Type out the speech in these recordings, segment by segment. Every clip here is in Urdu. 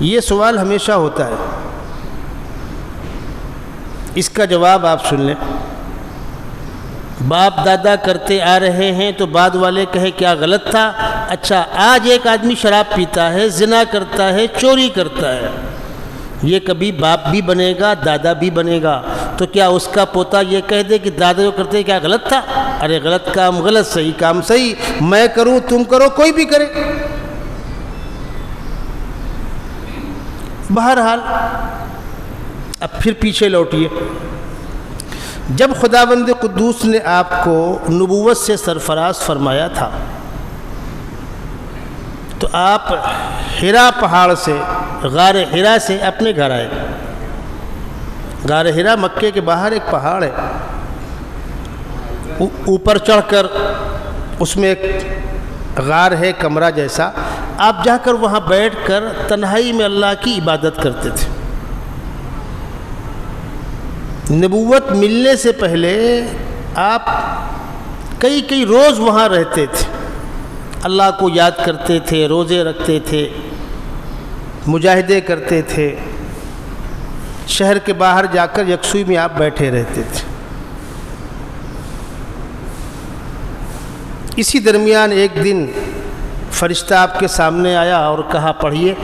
یہ سوال ہمیشہ ہوتا ہے، اس کا جواب آپ سن لیں۔ باپ دادا کرتے آ رہے ہیں تو بعد والے کہے کیا غلط تھا؟ اچھا آج ایک آدمی شراب پیتا ہے، زنا کرتا ہے، چوری کرتا ہے، یہ کبھی باپ بھی بنے گا، دادا بھی بنے گا، تو کیا اس کا پوتا یہ کہہ دے کہ دادا جو کرتے کیا غلط تھا؟ ارے غلط کام غلط، صحیح کام صحیح، میں کروں تم کرو کوئی بھی کرے۔ بہرحال اب پھر پیچھے لوٹیے، جب خداوند قدوس نے آپ کو نبوت سے سرفراز فرمایا تھا تو آپ حرا پہاڑ سے، غار حرا سے اپنے گھر آئے۔ غار حرا مکے کے باہر ایک پہاڑ ہے، اوپر چڑھ کر اس میں ایک غار ہے کمرہ جیسا، آپ جا کر وہاں بیٹھ کر تنہائی میں اللہ کی عبادت کرتے تھے۔ نبوت ملنے سے پہلے آپ کئی روز وہاں رہتے تھے، اللہ کو یاد کرتے تھے، روزے رکھتے تھے، مجاہدے کرتے تھے، شہر کے باہر جا کر یکسوئی میں آپ بیٹھے رہتے تھے۔ اسی درمیان ایک دن فرشتہ آپ کے سامنے آیا اور کہا پڑھیے۔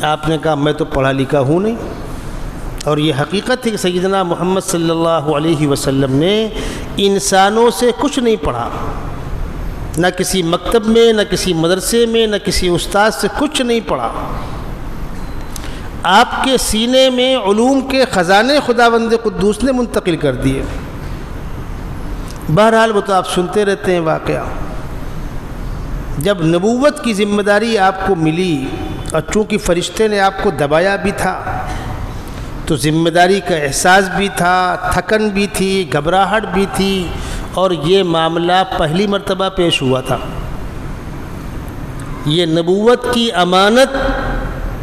آپ نے کہا میں تو پڑھا لکھا ہوں نہیں، اور یہ حقیقت ہے کہ سیدنا محمد صلی اللہ علیہ وسلم نے انسانوں سے کچھ نہیں پڑھا، نہ کسی مکتب میں، نہ کسی مدرسے میں، نہ کسی استاد سے کچھ نہیں پڑھا۔ آپ کے سینے میں علوم کے خزانے خداوند قدوس نے منتقل کر دیے۔ بہرحال وہ تو آپ سنتے رہتے ہیں واقعہ۔ جب نبوت کی ذمہ داری آپ کو ملی اور چونکہ فرشتے نے آپ کو دبایا بھی تھا تو ذمہ داری کا احساس بھی تھا، تھکن بھی تھی، گھبراہٹ بھی تھی، اور یہ معاملہ پہلی مرتبہ پیش ہوا تھا۔ یہ نبوت کی امانت،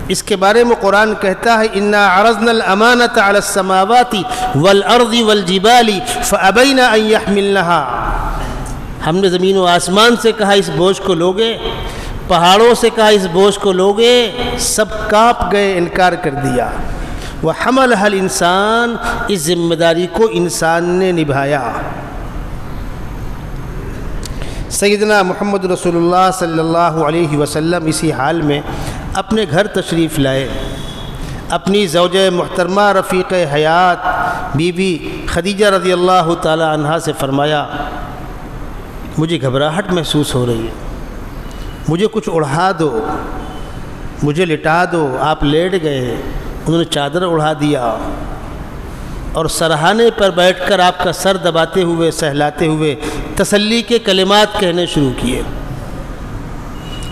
اس کے بارے میں قرآن کہتا ہے اِنَّا عَرَضْنَا الْأَمَانَةَ عَلَى السَّمَاوَاتِ وَالْأَرْضِ وَالْجِبَالِ فَأَبَيْنَ أَن يَحْمِلْنَهَا۔ ہم نے زمین و آسمان سے کہا اس بوجھ کو لوگے، پہاڑوں سے کہا اس بوجھ کو لوگے، سب کانپ گئے، انکار کر دیا۔ وَحَمَلَهَا الْإِنسَانُ، اس ذمہ داری کو انسان نے نبھایا۔ سیدنا محمد رسول اللہ صلی اللہ علیہ وسلم اسی حال میں اپنے گھر تشریف لائے، اپنی زوجہ محترمہ رفیق حیات بی بی خدیجہ رضی اللہ تعالی عنہا سے فرمایا مجھے گھبراہٹ محسوس ہو رہی ہے، مجھے کچھ اڑھا دو، مجھے لٹا دو۔ آپ لیٹ گئے، انہوں نے چادر اڑھا دیا اور سرہانے پر بیٹھ کر آپ کا سر دباتے ہوئے، سہلاتے ہوئے تسلی کے کلمات کہنے شروع کیے۔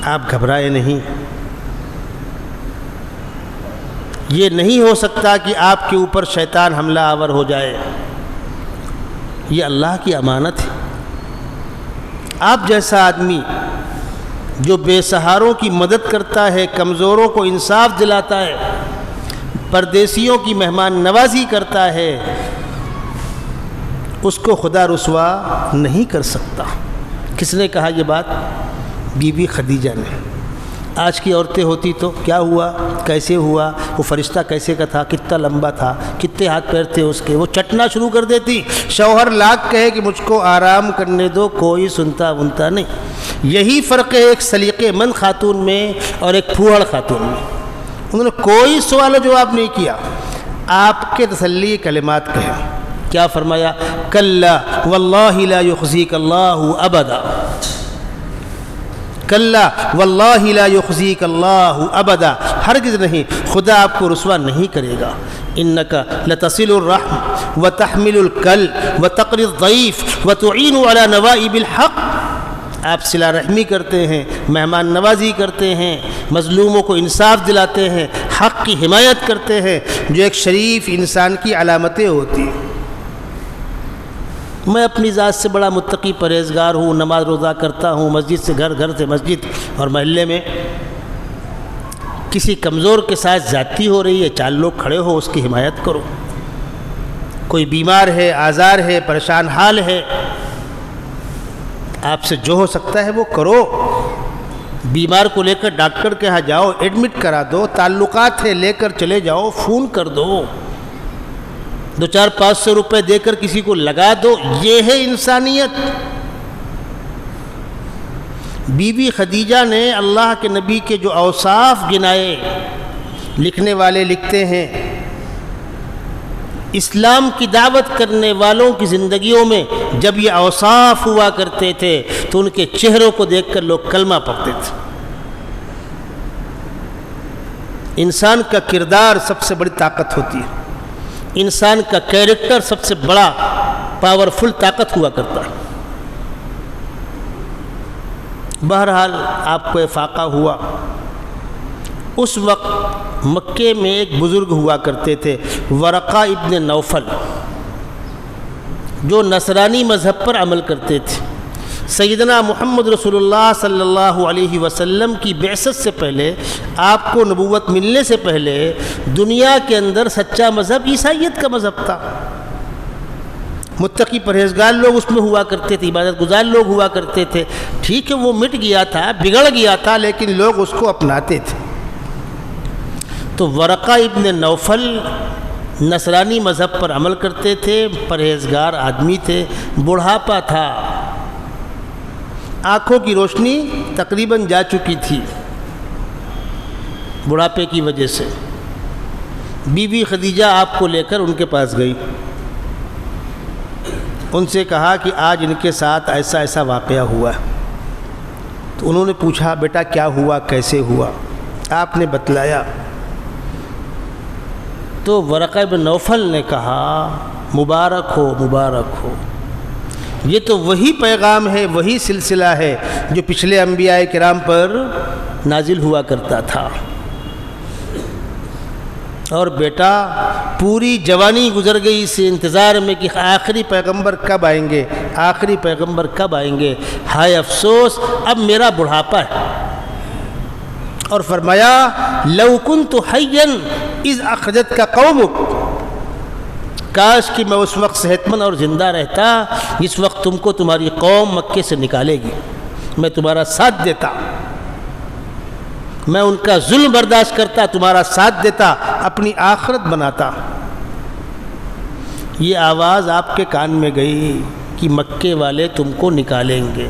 آپ گھبرائے نہیں، یہ نہیں ہو سکتا کہ آپ کے اوپر شیطان حملہ آور ہو جائے، یہ اللہ کی امانت ہے۔ آپ جیسا آدمی جو بے سہاروں کی مدد کرتا ہے، کمزوروں کو انصاف دلاتا ہے، پردیسیوں کی مہمان نوازی کرتا ہے، اس کو خدا رسوا نہیں کر سکتا۔ کس نے کہا یہ بات؟ بی بی خدیجہ نے۔ آج کی عورتیں ہوتی تو کیا ہوا، کیسے ہوا، وہ فرشتہ کیسے کا تھا، کتنا لمبا تھا، کتنے ہاتھ پیر تھے اس کے، وہ چٹنا شروع کر دیتی۔ شوہر لاکھ کہے کہ مجھ کو آرام کرنے دو، کوئی سنتا ونتا نہیں۔ یہی فرق ہے ایک سلیقے مند خاتون میں اور ایک پھوہڑ خاتون میں۔ انہوں نے کوئی سوال و جواب نہیں کیا، آپ کے تسلی کلمات کہے۔ کیا فرمایا؟ کلا واللہ لا یخزیک اللہ ابدا، کلا واللہ لا یخزیک اللہ ابدا، ہرگز نہیں، خدا آپ کو رسوا نہیں کرے گا۔ انک لتصل الرحم وتحمل الکل وتقری الضیف وتعین علی نوائب الحق، آپ صلہ رحمی کرتے ہیں، مہمان نوازی کرتے ہیں، مظلوموں کو انصاف دلاتے ہیں، حق کی حمایت کرتے ہیں، جو ایک شریف انسان کی علامتیں ہوتی ہیں۔ میں اپنی ذات سے بڑا متقی پرہیزگار ہوں، نماز روزہ کرتا ہوں، مسجد سے گھر، گھر سے مسجد، اور محلے میں کسی کمزور کے ساتھ زیادتی ہو رہی ہے، چار لوگ کھڑے ہو اس کی حمایت کرو۔ کوئی بیمار ہے، آزار ہے، پریشان حال ہے، آپ سے جو ہو سکتا ہے وہ کرو۔ بیمار کو لے کر ڈاکٹر کے یہاں جاؤ، ایڈمٹ کرا دو، تعلقات ہے لے کر چلے جاؤ، فون کر دو، 200-500 روپے دے کر کسی کو لگا دو، یہ ہے انسانیت۔ بی بی خدیجہ نے اللہ کے نبی کے جو اوصاف گنائے، لکھنے والے لکھتے ہیں اسلام کی دعوت کرنے والوں کی زندگیوں میں جب یہ اوصاف ہوا کرتے تھے تو ان کے چہروں کو دیکھ کر لوگ کلمہ پڑھتے تھے۔ انسان کا کردار سب سے بڑی طاقت ہوتی ہے، انسان کا کیریکٹر سب سے بڑا پاورفل طاقت ہوا کرتا ہے۔ بہرحال آپ کو افاقہ ہوا۔ اس وقت مکے میں ایک بزرگ ہوا کرتے تھے ورقہ ابن نوفل، جو نصرانی مذہب پر عمل کرتے تھے۔ سیدنا محمد رسول اللہ صلی اللہ علیہ وسلم کی بعثت سے پہلے، آپ کو نبوت ملنے سے پہلے دنیا کے اندر سچا مذہب عیسائیت کا مذہب تھا۔ متقی پرہیزگار لوگ اس میں ہوا کرتے تھے، عبادت گزار لوگ ہوا کرتے تھے۔ ٹھیک ہے وہ مٹ گیا تھا، بگڑ گیا تھا، لیکن لوگ اس کو اپناتے تھے۔ تو ورقہ ابن نوفل نصرانی مذہب پر عمل کرتے تھے، پرہیزگار آدمی تھے، بڑھاپا تھا، آنکھوں کی روشنی تقریباً جا چکی تھی بڑھاپے کی وجہ سے۔ بی بی خدیجہ آپ کو لے کر ان کے پاس گئی، ان سے کہا کہ آج ان کے ساتھ ایسا ایسا واقعہ ہوا ہے۔ تو انہوں نے پوچھا بیٹا کیا ہوا، کیسے ہوا؟ آپ نے بتلایا۔ تو ورقہ بن نوفل نے کہا مبارک ہو مبارک ہو، یہ تو وہی پیغام ہے، وہی سلسلہ ہے جو پچھلے انبیاء کرام پر نازل ہوا کرتا تھا۔ اور بیٹا پوری جوانی گزر گئی اس انتظار میں کہ آخری پیغمبر کب آئیں گے، آخری پیغمبر کب آئیں گے، ہائے افسوس اب میرا بڑھاپا ہے۔ اور فرمایا لو کنت حیا اذ اخرجتک قومک، کاش کہ میں اس وقت صحت مند اور زندہ رہتا جس وقت تم کو تمہاری قوم مکے سے نکالے گی، میں تمہارا ساتھ دیتا، میں ان کا ظلم برداشت کرتا، تمہارا ساتھ دیتا، اپنی آخرت بناتا۔ یہ آواز آپ کے کان میں گئی کہ مکے والے تم کو نکالیں گے۔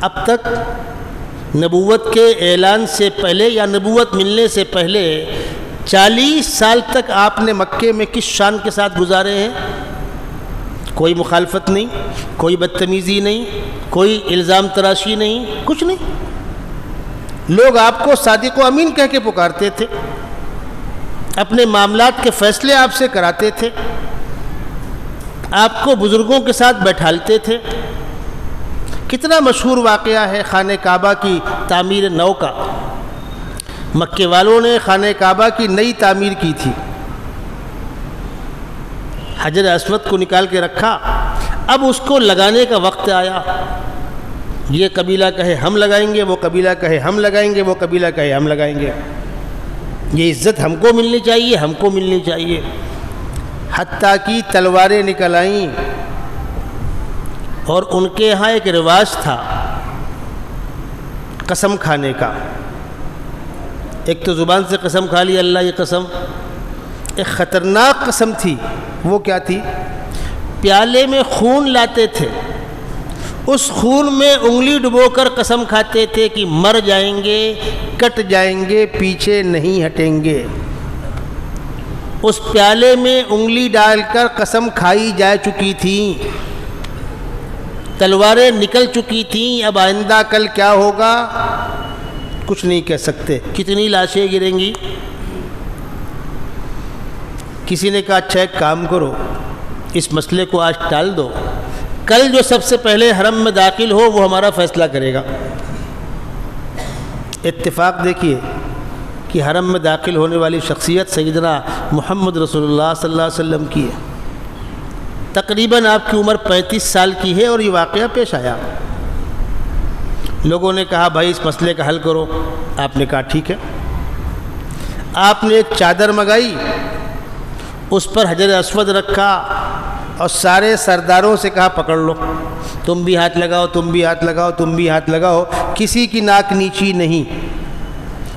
اب تک نبوت کے اعلان سے پہلے یا نبوت ملنے سے پہلے 40 سال تک آپ نے مکے میں کس شان کے ساتھ گزارے ہیں؟ کوئی مخالفت نہیں، کوئی بدتمیزی نہیں، کوئی الزام تراشی نہیں، کچھ نہیں۔ لوگ آپ کو صادق و امین کہہ کے پکارتے تھے، اپنے معاملات کے فیصلے آپ سے کراتے تھے، آپ کو بزرگوں کے ساتھ بیٹھالتے تھے۔ کتنا مشہور واقعہ ہے خانہ کعبہ کی تعمیر نو کا۔ مکے والوں نے خانہ کعبہ کی نئی تعمیر کی تھی، حجر اسود کو نکال کے رکھا، اب اس کو لگانے کا وقت آیا۔ یہ قبیلہ کہے ہم لگائیں گے، وہ قبیلہ کہے ہم لگائیں گے، وہ قبیلہ کہے ہم لگائیں گے، یہ عزت ہم کو ملنی چاہیے، ہم کو ملنی چاہیے۔ حتیٰ کہ تلواریں نکل آئیں، اور ان کے یہاں ایک رواج تھا قسم کھانے کا۔ ایک تو زبان سے قسم کھا لی اللہ کی قسم، ایک خطرناک قسم تھی، وہ کیا تھی؟ پیالے میں خون لاتے تھے، اس خون میں انگلی ڈبو کر قسم کھاتے تھے کہ مر جائیں گے، کٹ جائیں گے، پیچھے نہیں ہٹیں گے۔ اس پیالے میں انگلی ڈال کر قسم کھائی جا چکی تھی، تلواریں نکل چکی تھیں، اب آئندہ کل کیا ہوگا کچھ نہیں کہہ سکتے، کتنی لاشیں گریں گی۔ کسی نے کہا اچھا ایک کام کرو، اس مسئلے کو آج ٹال دو، کل جو سب سے پہلے حرم میں داخل ہو وہ ہمارا فیصلہ کرے گا۔ اتفاق دیکھیے کہ حرم میں داخل ہونے والی شخصیت سیدنا محمد رسول اللہ صلی اللہ علیہ وسلم کی ہے۔ تقریباً آپ کی عمر 35 سال کی ہے اور یہ واقعہ پیش آیا۔ لوگوں نے کہا بھائی اس مسئلے کا حل کرو، آپ نے کہا ٹھیک ہے۔ آپ نے ایک چادر منگائی، اس پر حجر اسود رکھا اور سارے سرداروں سے کہا پکڑ لو، تم بھی ہاتھ لگاؤ، تم بھی ہاتھ لگاؤ، تم بھی ہاتھ لگاؤ، کسی کی ناک نیچی نہیں،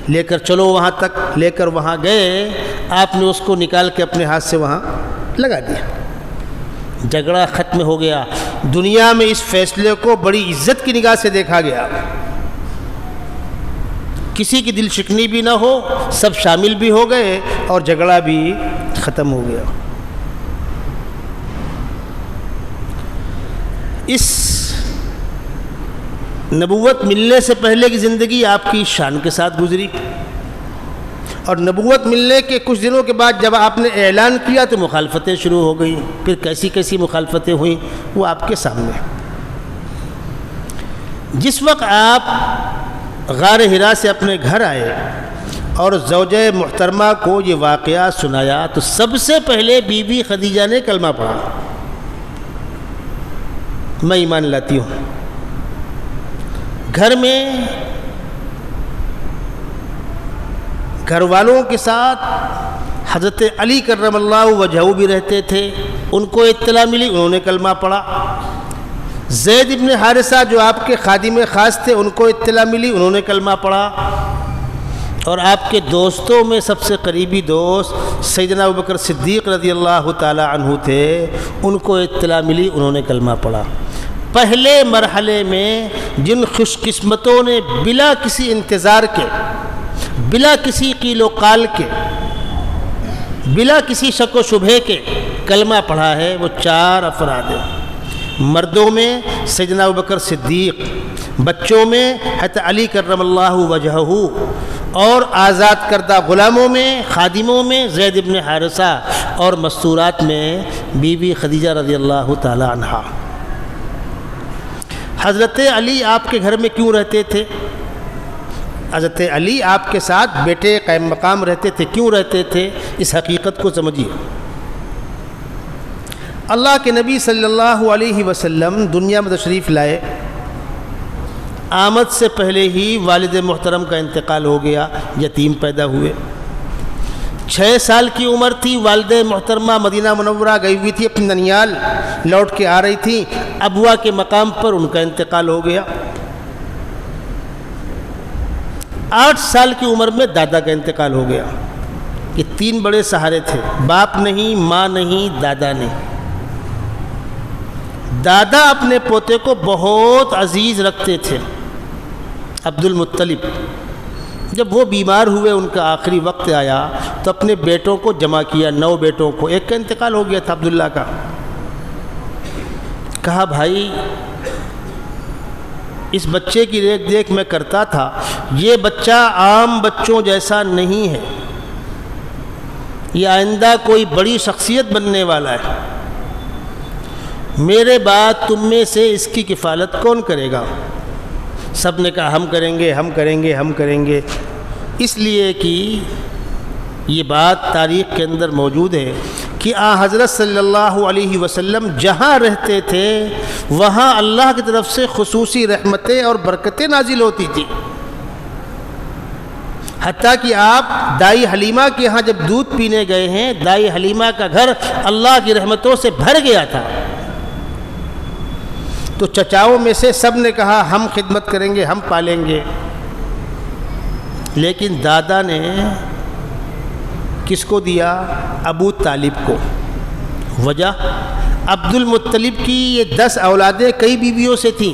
لے کر چلو وہاں تک، لے کر وہاں گئے، آپ نے اس کو نکال کے اپنے ہاتھ سے وہاں لگا دیا، جھگڑا ختم ہو گیا۔ دنیا میں اس فیصلے کو بڑی عزت کی نگاہ سے دیکھا گیا، کسی کی دل شکنی بھی نہ ہو، سب شامل بھی ہو گئے اور جھگڑا بھی ختم ہو گیا۔ اس نبوت ملنے سے پہلے کی زندگی آپ کی شان کے ساتھ گزری، اور نبوت ملنے کے کچھ دنوں کے بعد جب آپ نے اعلان کیا تو مخالفتیں شروع ہو گئیں۔ پھر کیسی کیسی مخالفتیں ہوئیں وہ آپ کے سامنے۔ جس وقت آپ غار حرا سے اپنے گھر آئے اور زوجہ محترمہ کو یہ واقعہ سنایا تو سب سے پہلے بی بی خدیجہ نے کلمہ پڑھا، میں ایمان لاتی ہوں۔ گھر میں گھر والوں کے ساتھ حضرت علی کرم اللہ وجہہ بھی رہتے تھے، ان کو اطلاع ملی، انہوں نے کلمہ پڑھا۔ زید ابن حارثہ جو آپ کے خادم خاص تھے، ان کو اطلاع ملی، انہوں نے کلمہ پڑھا۔ اور آپ کے دوستوں میں سب سے قریبی دوست سیدنا ابوبکر صدیق رضی اللہ تعالی عنہ تھے، ان کو اطلاع ملی، انہوں نے کلمہ پڑھا۔ پہلے مرحلے میں جن خوش قسمتوں نے بلا کسی انتظار کے، بلا کسی قیل و قال کے، بلا کسی شک و شبہے کے کلمہ پڑھا ہے، وہ 4 افراد ہیں۔ مردوں میں سیدنا ابوبکر صدیق، بچوں میں حضرت علی کرم اللہ وجہہ، اور آزاد کردہ غلاموں میں، خادموں میں زید ابن حارثہ، اور مستورات میں بی بی خدیجہ رضی اللہ تعالی عنہا۔ حضرت علی آپ کے گھر میں کیوں رہتے تھے؟ حضرت علی آپ کے ساتھ بیٹے قائم مقام رہتے تھے، کیوں رہتے تھے؟ اس حقیقت کو سمجھیے۔ اللہ کے نبی صلی اللہ علیہ وسلم دنیا میں تشریف لائے، آمد سے پہلے ہی والد محترم کا انتقال ہو گیا، یتیم پیدا ہوئے۔ 6 سال کی عمر تھی، والد محترمہ مدینہ منورہ گئی ہوئی تھی، اپنی ننیال لوٹ کے آ رہی تھی، ابوا کے مقام پر ان کا انتقال ہو گیا۔ 8 سال کی عمر میں دادا کا انتقال ہو گیا۔ یہ 3 بڑے سہارے تھے، باپ نہیں، ماں نہیں، دادا نہیں۔ دادا اپنے پوتے کو بہت عزیز رکھتے تھے، عبد المطلب۔ جب وہ بیمار ہوئے، ان کا آخری وقت آیا تو اپنے بیٹوں کو جمع کیا، 9 بیٹوں کو، ایک کا انتقال ہو گیا تھا عبداللہ کا۔ کہا بھائی اس بچے کی دیکھ دیکھ میں کرتا تھا، یہ بچہ عام بچوں جیسا نہیں ہے، یہ آئندہ کوئی بڑی شخصیت بننے والا ہے، میرے بعد تم میں سے اس کی کفالت کون کرے گا؟ سب نے کہا ہم کریں گے، ہم کریں گے، ہم کریں گے۔ اس لیے کہ یہ بات تاریخ کے اندر موجود ہے کہ حضرت صلی اللہ علیہ وسلم جہاں رہتے تھے وہاں اللہ کی طرف سے خصوصی رحمتیں اور برکتیں نازل ہوتی تھیں، حتیٰ کہ آپ دائی حلیمہ کے ہاں جب دودھ پینے گئے ہیں، دائی حلیمہ کا گھر اللہ کی رحمتوں سے بھر گیا تھا۔ تو چچاؤں میں سے سب نے کہا ہم خدمت کریں گے، ہم پالیں گے، لیکن دادا نے کس کو دیا؟ ابو طالب کو۔ وجہ عبد المطلب کی یہ 10 اولادیں کئی بیویوں سے تھیں۔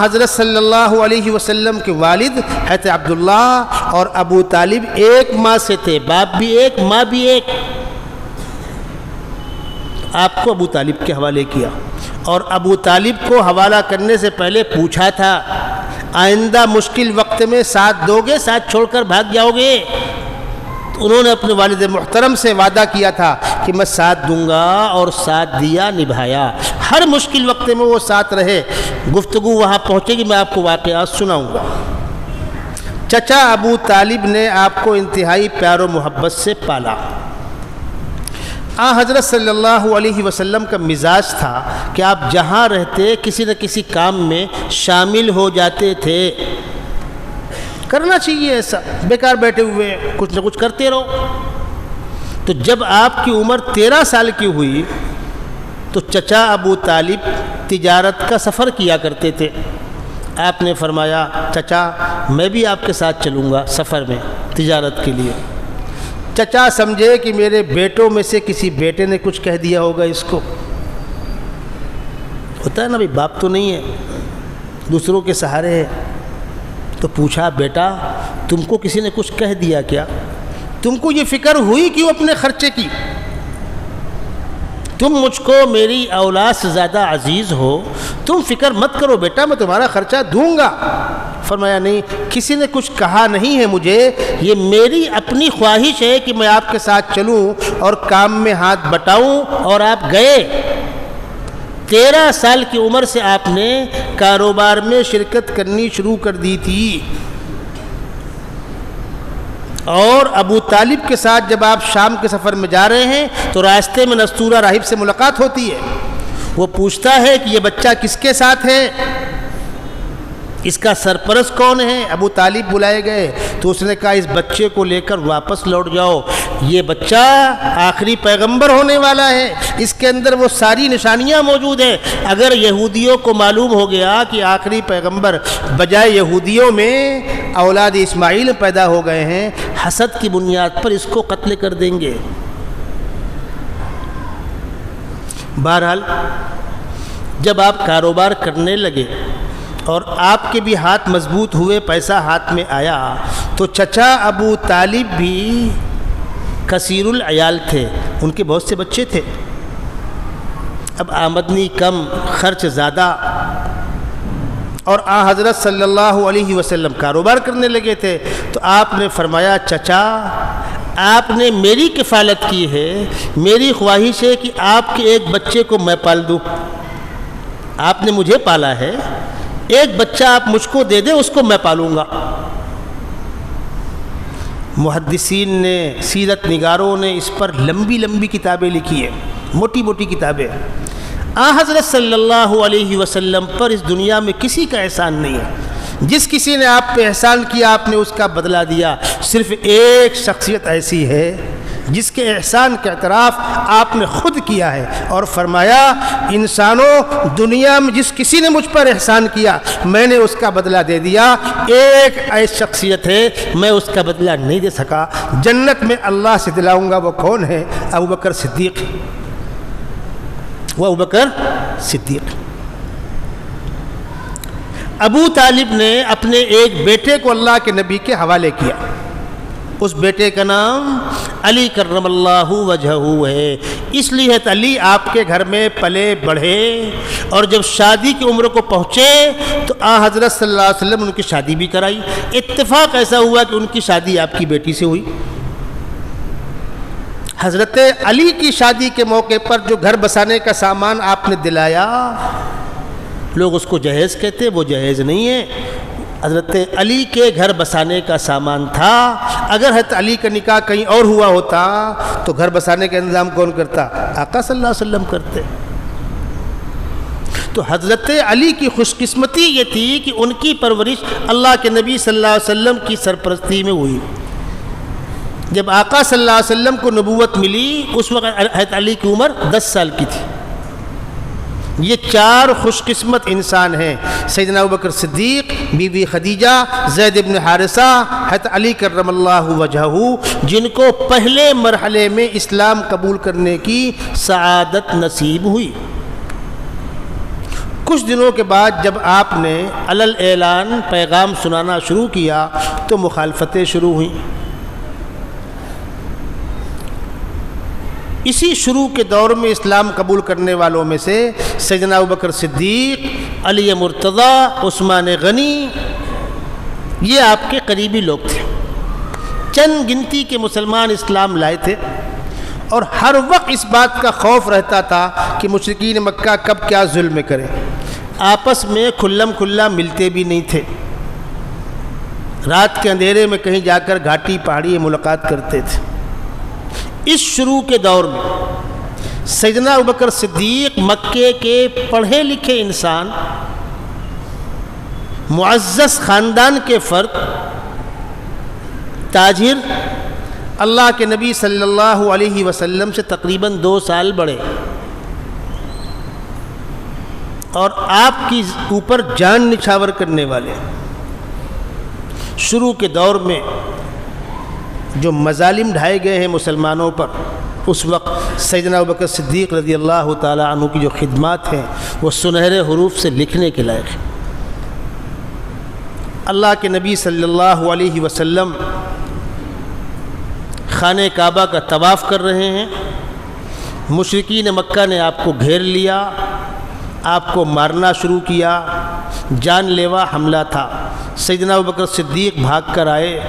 حضرت صلی اللہ علیہ وسلم کے والد حضرت عبداللہ اور ابو طالب ایک ماں سے تھے، باپ بھی ایک، ماں بھی ایک۔ آپ کو ابو طالب کے حوالے کیا، اور ابو طالب کو حوالہ کرنے سے پہلے پوچھا تھا آئندہ مشکل وقت میں ساتھ دو گے، ساتھ چھوڑ کر بھاگ جاؤ گے؟ تو انہوں نے اپنے والد محترم سے وعدہ کیا تھا کہ میں ساتھ دوں گا، اور ساتھ دیا، نبھایا، ہر مشکل وقت میں وہ ساتھ رہے۔ گفتگو وہاں پہنچے گی، میں آپ کو واقعات سناؤں گا۔ چچا ابو طالب نے آپ کو انتہائی پیار و محبت سے پالا۔ حضرت صلی اللہ علیہ وسلم کا مزاج تھا کہ آپ جہاں رہتے کسی نہ کسی کام میں شامل ہو جاتے تھے۔ کرنا چاہیے ایسا، بیکار بیٹھے ہوئے کچھ نہ کچھ کرتے رہو۔ تو جب آپ کی عمر 13 سال کی ہوئی تو چچا ابو طالب تجارت کا سفر کیا کرتے تھے، آپ نے فرمایا چچا میں بھی آپ کے ساتھ چلوں گا سفر میں تجارت کے لیے۔ چچا سمجھے کہ میرے بیٹوں میں سے کسی بیٹے نے کچھ کہہ دیا ہوگا اس کو، ہوتا ہے نا بھائی، باپ تو نہیں ہے، دوسروں کے سہارے ہے، تو پوچھا بیٹا تم کو کسی نے کچھ کہہ دیا کیا؟ تم کو یہ فکر ہوئی کیوں اپنے خرچے کی؟ تم مجھ کو میری اولاد سے زیادہ عزیز ہو، تم فکر مت کرو بیٹا، میں تمہارا خرچہ دوں گا۔ فرمایا نہیں، کسی نے کچھ کہا نہیں ہے مجھے، یہ میری اپنی خواہش ہے کہ میں آپ کے ساتھ چلوں اور کام میں ہاتھ بٹاؤں۔ اور آپ گئے۔ 13 سال کی عمر سے آپ نے کاروبار میں شرکت کرنی شروع کر دی تھی، اور ابو طالب کے ساتھ جب آپ شام کے سفر میں جا رہے ہیں تو راستے میں نستورہ راہب سے ملاقات ہوتی ہے۔ وہ پوچھتا ہے کہ یہ بچہ کس کے ساتھ ہے، اس کا سرپرست کون ہے؟ ابو طالب بلائے گئے تو اس نے کہا اس بچے کو لے کر واپس لوٹ جاؤ، یہ بچہ آخری پیغمبر ہونے والا ہے، اس کے اندر وہ ساری نشانیاں موجود ہیں۔ اگر یہودیوں کو معلوم ہو گیا کہ آخری پیغمبر بجائے یہودیوں میں اولاد اسماعیل پیدا ہو گئے ہیں، حسد کی بنیاد پر اس کو قتل کر دیں گے۔ بہرحال جب آپ کاروبار کرنے لگے اور آپ کے بھی ہاتھ مضبوط ہوئے، پیسہ ہاتھ میں آیا، تو چچا ابو طالب بھی کثیر العیال تھے، ان کے بہت سے بچے تھے۔ اب آمدنی کم، خرچ زیادہ، اور حضرت صلی اللہ علیہ وسلم کاروبار کرنے لگے تھے، تو آپ نے فرمایا چچا آپ نے میری کفالت کی ہے، میری خواہش ہے کہ آپ کے ایک بچے کو میں پال دوں، آپ نے مجھے پالا ہے، ایک بچہ آپ مجھ کو دے دیں، اس کو میں پالوں گا۔ محدثین نے، سیرت نگاروں نے اس پر لمبی لمبی کتابیں لکھی ہیں، موٹی موٹی کتابیں۔ حضرت صلی اللہ علیہ وسلم پر اس دنیا میں کسی کا احسان نہیں ہے، جس کسی نے آپ پہ احسان کیا آپ نے اس کا بدلہ دیا۔ صرف ایک شخصیت ایسی ہے جس کے احسان کا اعتراف آپ نے خود کیا ہے، اور فرمایا انسانوں دنیا میں جس کسی نے مجھ پر احسان کیا میں نے اس کا بدلہ دے دیا، ایک ایسی شخصیت ہے میں اس کا بدلہ نہیں دے سکا، جنت میں اللہ سے دلاؤں گا۔ وہ کون ہے؟ ابوبکر صدیق۔ وہ ابوبکر صدیق۔ ابو طالب نے اپنے ایک بیٹے کو اللہ کے نبی کے حوالے کیا، اس بیٹے کا نام علی کرم اللہ وجہہ ہے، اس لیے علی آپ کے گھر میں پلے بڑھے، اور جب شادی کی عمر کو پہنچے تو حضرت صلی اللہ علیہ وسلم ان کی شادی بھی کرائی۔ اتفاق ایسا ہوا کہ ان کی شادی آپ کی بیٹی سے ہوئی۔ حضرت علی کی شادی کے موقع پر جو گھر بسانے کا سامان آپ نے دلایا، لوگ اس کو جہیز کہتے، وہ جہیز نہیں ہے، حضرت علی کے گھر بسانے کا سامان تھا۔ اگر حضرت علی کا نکاح کہیں اور ہوا ہوتا تو گھر بسانے کا انتظام کون کرتا؟ آقا صلی اللہ علیہ وسلم کرتے۔ تو حضرت علی کی خوش قسمتی یہ تھی کہ ان کی پرورش اللہ کے نبی صلی اللہ علیہ وسلم کی سرپرستی میں ہوئی۔ جب آقا صلی اللہ علیہ وسلم کو نبوت ملی اس وقت حضرت علی کی عمر 10 سال کی تھی۔ یہ 4 خوش قسمت انسان ہیں، سیدنا ابوبکر صدیق، بی بی خدیجہ، زید بن حارثہ، حضرت علی کرم اللہ وجہہ، جن کو پہلے مرحلے میں اسلام قبول کرنے کی سعادت نصیب ہوئی۔ کچھ دنوں کے بعد جب آپ نے علل اعلان پیغام سنانا شروع کیا تو مخالفتیں شروع ہوئیں۔ اسی شروع کے دور میں اسلام قبول کرنے والوں میں سے سیدنا ابوبکر صدیق، علی مرتضیٰ، عثمان غنی، یہ آپ کے قریبی لوگ تھے۔ چند گنتی کے مسلمان اسلام لائے تھے، اور ہر وقت اس بات کا خوف رہتا تھا کہ مشرکین مکہ کب کیا ظلم کریں۔ آپس میں کھلم کھلا ملتے بھی نہیں تھے، رات کے اندھیرے میں کہیں جا کر گھاٹی پہاڑی ملاقات کرتے تھے۔ اس شروع کے دور میں سیدنا ابوبکر صدیق مکے کے پڑھے لکھے انسان، معزز خاندان کے فرد، تاجر، اللہ کے نبی صلی اللہ علیہ وسلم سے تقریباً 2 سال بڑے، اور آپ کی اوپر جان نچھاور کرنے والے. شروع کے دور میں جو مظالم ڈھائے گئے ہیں مسلمانوں پر، اس وقت سیدنا ابوبکر صدیق رضی اللہ تعالی عنہ کی جو خدمات ہیں وہ سنہرے حروف سے لکھنے کے لائق ہیں. اللہ کے نبی صلی اللہ علیہ وسلم خانہ کعبہ کا طواف کر رہے ہیں، مشرکین مکہ نے آپ کو گھیر لیا، آپ کو مارنا شروع کیا، جان لیوا حملہ تھا. سیدنا ابوبکر صدیق بھاگ کر آئے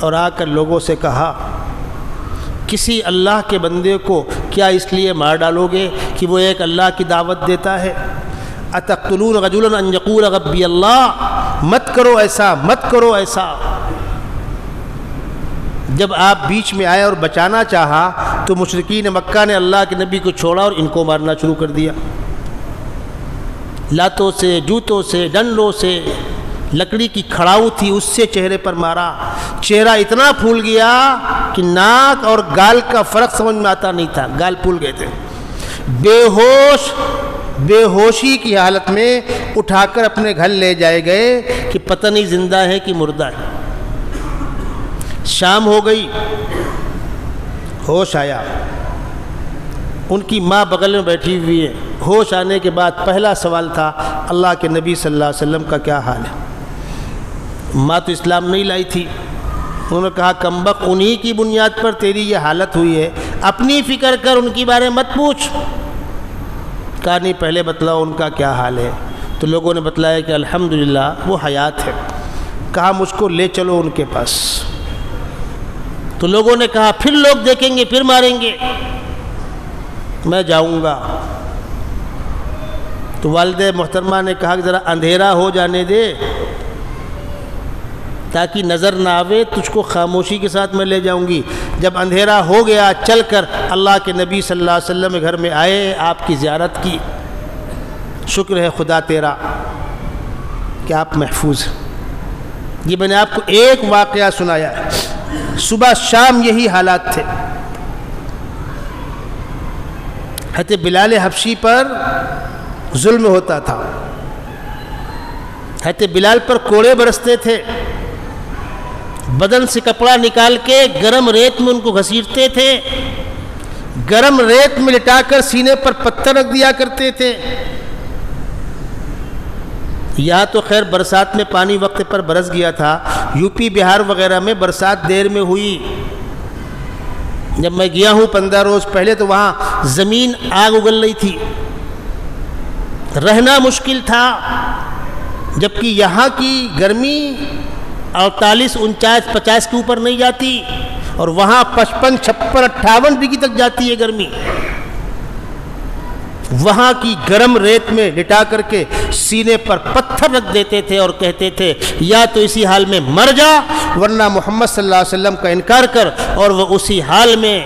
اور آ کر لوگوں سے کہا، کسی اللہ کے بندے کو کیا اس لیے مار ڈالو گے کہ وہ ایک اللہ کی دعوت دیتا ہے؟ اتقتلون رجلا ان یقول ربی اللہ، مت کرو ایسا، مت کرو ایسا. جب آپ بیچ میں آئے اور بچانا چاہا تو مشرکین مکہ نے اللہ کے نبی کو چھوڑا اور ان کو مارنا شروع کر دیا. لاتوں سے، جوتوں سے، ڈنڈوں سے، لکڑی کی کھڑاؤ تھی اس سے چہرے پر مارا. چہرہ اتنا پھول گیا کہ ناک اور گال کا فرق سمجھ میں آتا نہیں تھا، گال پھول گئے تھے. بے ہوشی کی حالت میں اٹھا کر اپنے گھر لے جائے گئے کہ پتہ نہیں زندہ ہے کہ مردہ ہے. شام ہو گئی، ہوش آیا، ان کی ماں بغل میں بیٹھی ہوئی ہے. ہوش آنے کے بعد پہلا سوال تھا، اللہ کے نبی صلی اللہ علیہ وسلم کا کیا حال ہے؟ ماں تو اسلام نہیں لائی تھی. انہوں نے کہا، کمبخت، انہی کی بنیاد پر تیری یہ حالت ہوئی ہے، اپنی فکر کر، ان کی بارے مت پوچھ. کہا نہیں، پہلے بتلاؤ ان کا کیا حال ہے. تو لوگوں نے بتلایا کہ الحمدللہ وہ حیات ہے. کہا مجھ کو لے چلو ان کے پاس. تو لوگوں نے کہا پھر لوگ دیکھیں گے، پھر ماریں گے. میں جاؤں گا. تو والد محترمہ نے کہا کہ ذرا اندھیرا ہو جانے دے تاکہ نظر نہ آوے، تجھ کو خاموشی کے ساتھ میں لے جاؤں گی. جب اندھیرا ہو گیا چل کر اللہ کے نبی صلی اللہ علیہ وسلم گھر میں آئے، آپ کی زیارت کی. شکر ہے خدا تیرا کہ آپ محفوظ ہیں. یہ میں نے آپ کو ایک واقعہ سنایا ہے. صبح شام یہی حالات تھے. حضرت بلال حبشی پر ظلم ہوتا تھا. حضرت بلال پر کوڑے برستے تھے، بدن سے کپڑا نکال کے گرم ریت میں ان کو گھسیٹتے تھے، گرم ریت میں لٹا کر سینے پر پتھر رکھ دیا کرتے تھے. یہاں تو خیر برسات میں پانی وقت پر برس گیا تھا، یو پی بہار وغیرہ میں برسات دیر میں ہوئی. جب میں گیا ہوں 15 روز پہلے تو وہاں زمین آگ اگل رہی تھی، رہنا مشکل تھا. جبکہ یہاں کی گرمی 48، 49، 50 کے اوپر نہیں جاتی، اور وہاں 55، 56، 58 ڈگری تک جاتی ہے گرمی. وہاں کی گرم ریت میں لٹا کر کے سینے پر پتھر رکھ دیتے تھے اور کہتے تھے یا تو اسی حال میں مر جا ورنہ محمد صلی اللہ علیہ وسلم کا انکار کر. اور وہ اسی حال میں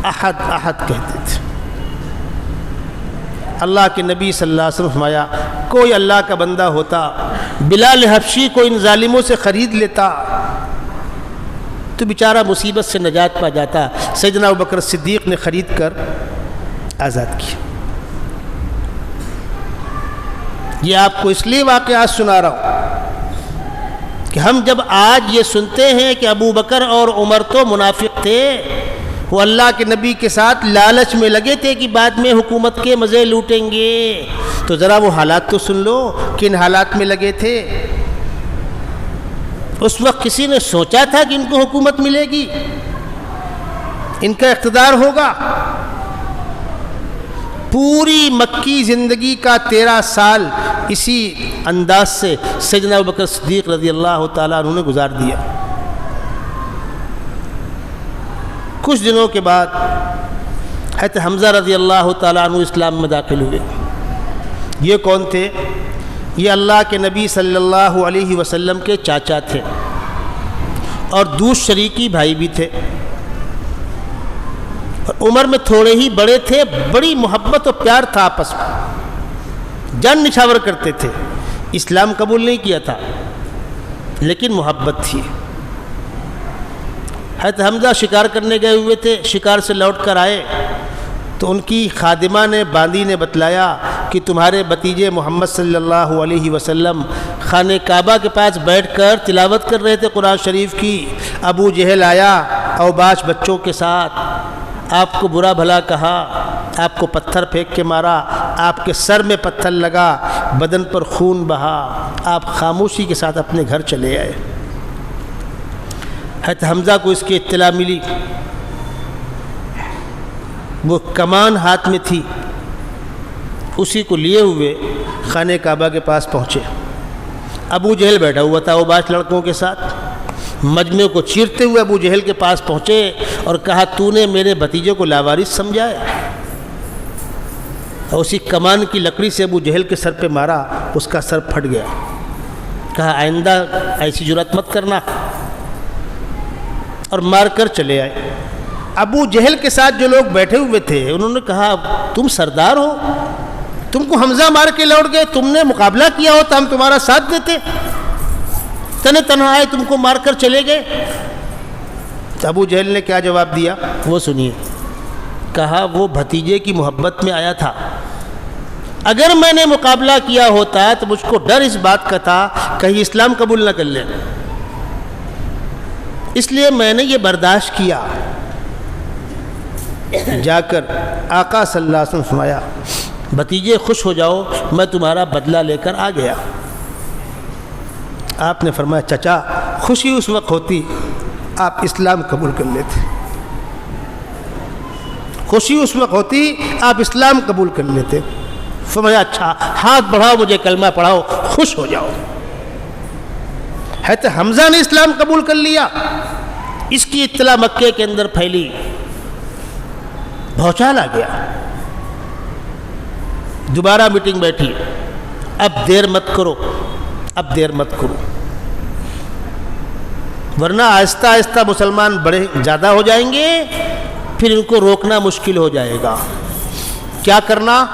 احد احد کہتے تھے. اللہ کے نبی صلی اللہ علیہ وسلم فرمایا، کوئی اللہ کا بندہ ہوتا بلال حبشی کو ان ظالموں سے خرید لیتا تو بیچارہ مصیبت سے نجات پا جاتا. سیدنا ابوبکر صدیق نے خرید کر آزاد کیا. یہ آپ کو اس لیے واقعات سنا رہا ہوں کہ ہم جب آج یہ سنتے ہیں کہ ابو بکر اور عمر تو منافق تھے، وہ اللہ کے نبی کے ساتھ لالچ میں لگے تھے کہ بعد میں حکومت کے مزے لوٹیں گے، تو ذرا وہ حالات تو سن لو کن حالات میں لگے تھے. اس وقت کسی نے سوچا تھا کہ ان کو حکومت ملے گی، ان کا اقتدار ہوگا؟ پوری مکی زندگی کا 13 سال اسی انداز سے سیدنا ابوبکر صدیق رضی اللہ تعالیٰ عنہ نے گزار دیا. کچھ دنوں کے بعد حضرت حمزہ رضی اللہ تعالیٰ عنہ اسلام میں داخل ہوئے. یہ کون تھے؟ یہ اللہ کے نبی صلی اللہ علیہ وسلم کے چاچا تھے اور دوسرے شریکی بھائی بھی تھے، اور عمر میں تھوڑے ہی بڑے تھے. بڑی محبت و پیار تھا آپس میں، جان نچھاور کرتے تھے. اسلام قبول نہیں کیا تھا لیکن محبت تھی. حضرت حمزہ شکار کرنے گئے ہوئے تھے، شکار سے لوٹ کر آئے تو ان کی خادمہ نے باندی نے بتلایا کہ تمہارے بھتیجے محمد صلی اللہ علیہ وسلم خانہ کعبہ کے پاس بیٹھ کر تلاوت کر رہے تھے قرآن شریف کی، ابو جہل آیا اوباش بچوں کے ساتھ، آپ کو برا بھلا کہا، آپ کو پتھر پھینک کے مارا، آپ کے سر میں پتھر لگا، بدن پر خون بہا، آپ خاموشی کے ساتھ اپنے گھر چلے آئے۔ حضرت حمزہ کو اس کی اطلاع ملی، وہ کمان ہاتھ میں تھی، اسی کو لیے ہوئے خانہ کعبہ کے پاس پہنچے۔ ابو جہل بیٹھا ہوا تھا اوباش لڑکوں کے ساتھ، مجمع کو چیرتے ہوئے ابو جہل کے پاس پہنچے اور کہا تو نے میرے بھتیجے کو لاوارث سمجھا ہے، اور اسی کمان کی لکڑی سے ابو جہل کے سر پہ مارا، اس کا سر پھٹ گیا۔ کہا آئندہ ایسی جرات مت کرنا، اور مار کر چلے آئے۔ ابو جہل کے ساتھ جو لوگ بیٹھے ہوئے تھے انہوں نے کہا تم سردار ہو، تم کو حمزہ مار کے لوٹ گئے، تم نے مقابلہ کیا ہوتا ہم تمہارا ساتھ دیتے، تنہ تنہا آئے تم کو مار کر چلے گئے۔ تو ابو جہل نے کیا جواب دیا وہ سنیے۔ کہا وہ بھتیجے کی محبت میں آیا تھا، اگر میں نے مقابلہ کیا ہوتا تو مجھ کو ڈر اس بات کا تھا کہیں اسلام قبول نہ کر لیں، اس لیے میں نے یہ برداشت کیا۔ جا کر آقا صلی اللہ علیہ وسلم فرمایا بھتیجے خوش ہو جاؤ، میں تمہارا بدلہ لے کر آ گیا۔ آپ نے فرمایا چچا خوشی اس وقت ہوتی آپ اسلام قبول کر لیتے، خوشی اس وقت ہوتی آپ اسلام قبول کر لیتے۔ فرمایا اچھا ہاتھ بڑھاؤ مجھے کلمہ پڑھاؤ، خوش ہو جاؤ۔ حضرت حمزہ نے اسلام قبول کر لیا، اس کی اطلاع مکے کے اندر پھیلی، بھوچال آ گیا۔ دوبارہ میٹنگ بیٹھی، اب دیر مت کرو، اب دیر مت کرو، ورنہ آہستہ آہستہ مسلمان بڑے زیادہ ہو جائیں گے، پھر ان کو روکنا مشکل ہو جائے گا۔ کیا کرنا؟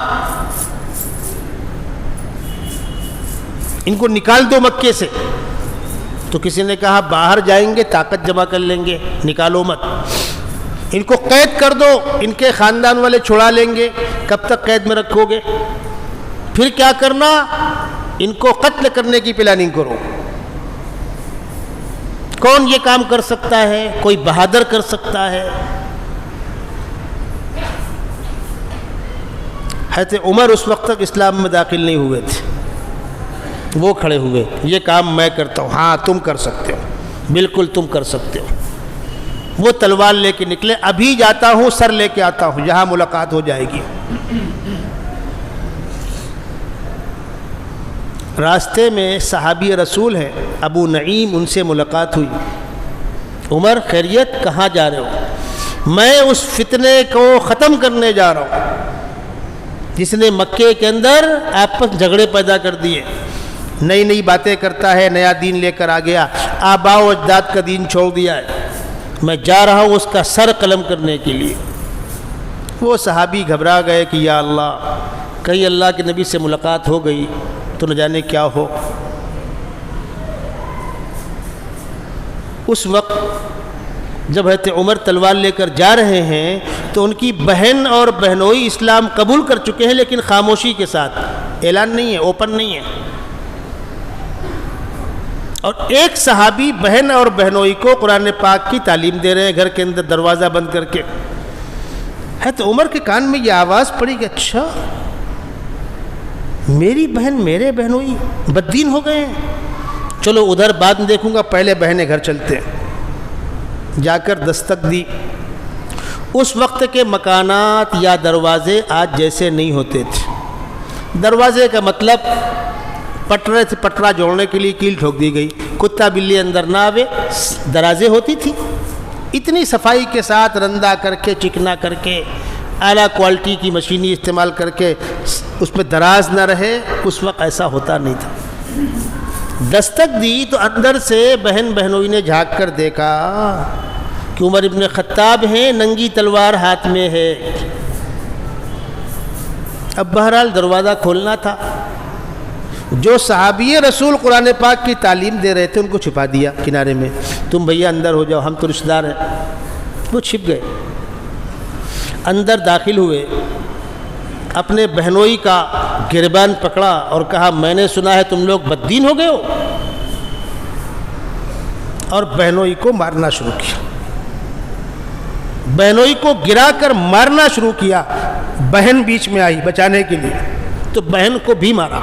ان کو نکال دو مکے سے۔ تو کسی نے کہا باہر جائیں گے طاقت جمع کر لیں گے، نکالو مت۔ ان کو قید کر دو، ان کے خاندان والے چھڑا لیں گے، کب تک قید میں رکھو گے؟ پھر کیا کرنا؟ ان کو قتل کرنے کی پلاننگ کرو۔ کون یہ کام کر سکتا ہے؟ کوئی بہادر کر سکتا ہے۔ حضرت عمر اس وقت تک اسلام میں داخل نہیں ہوئے تھے، وہ کھڑے ہوئے، یہ کام میں کرتا ہوں۔ ہاں تم کر سکتے ہو، بالکل تم کر سکتے ہو۔ وہ تلوار لے کے نکلے، ابھی جاتا ہوں سر لے کے آتا ہوں، یہاں ملاقات ہو جائے گی۔ راستے میں صحابی رسول ہیں ابو نعیم، ان سے ملاقات ہوئی۔ عمر خیریت، کہاں جا رہے ہو؟ میں اس فتنے کو ختم کرنے جا رہا ہوں جس نے مکے کے اندر آپس جھگڑے پیدا کر دیے، نئی نئی باتیں کرتا ہے، نیا دین لے کر آ گیا، آباء و اجداد کا دین چھوڑ دیا ہے، میں جا رہا ہوں اس کا سر قلم کرنے کے لیے۔ وہ صحابی گھبرا گئے کہ یا اللہ، کہیں اللہ کے نبی سے ملاقات ہو گئی تو نہ جانے کیا ہو۔ اس وقت جب حضرت عمر تلوار لے کر جا رہے ہیں تو ان کی بہن اور بہنوئی اسلام قبول کر چکے ہیں، لیکن خاموشی کے ساتھ، اعلان نہیں ہے، اوپن نہیں ہے۔ اور ایک صحابی بہن اور بہنوئی کو قرآن پاک کی تعلیم دے رہے ہیں گھر کے اندر دروازہ بند کر کے۔ حضرت عمر کے کان میں یہ آواز پڑی کہ اچھا میری بہن میرے بہنوئی بددین ہو گئے ہیں، چلو ادھر بعد میں دیکھوں گا، پہلے بہنیں گھر چلتے ہیں۔ جا کر دستک دی۔ اس وقت کے مکانات یا دروازے آج جیسے نہیں ہوتے تھے۔ دروازے کا مطلب پٹرے سے پٹرا جوڑنے کے لیے کیل ٹھوک دی گئی، کتا بلی اندر نہ آوے، درازیں ہوتی تھی اتنی صفائی کے ساتھ، رندہ کر کے، چکنا کر کے، اعلیٰ کوالٹی کی مشینی استعمال کر کے اس میں دراز نہ رہے، اس وقت ایسا ہوتا نہیں تھا۔ دستک دی تو اندر سے بہن بہنوئی نے جھانک کر دیکھا کہ عمر ابن خطاب ہیں، ننگی تلوار ہاتھ میں ہے۔ اب بہرحال دروازہ کھولنا تھا۔ جو صحابی رسول قرآن پاک کی تعلیم دے رہے تھے ان کو چھپا دیا کنارے میں، تم بھیا اندر ہو جاؤ، ہم تو رشتہ دار ہیں۔ وہ چھپ گئے۔ اندر داخل ہوئے، اپنے بہنوئی کا گریبان پکڑا اور کہا میں نے سنا ہے تم لوگ بددین ہو گئے ہو، اور بہنوئی کو مارنا شروع کیا، بہنوئی کو گرا کر مارنا شروع کیا۔ بہن بیچ میں آئی بچانے کے لیے تو بہن کو بھی مارا۔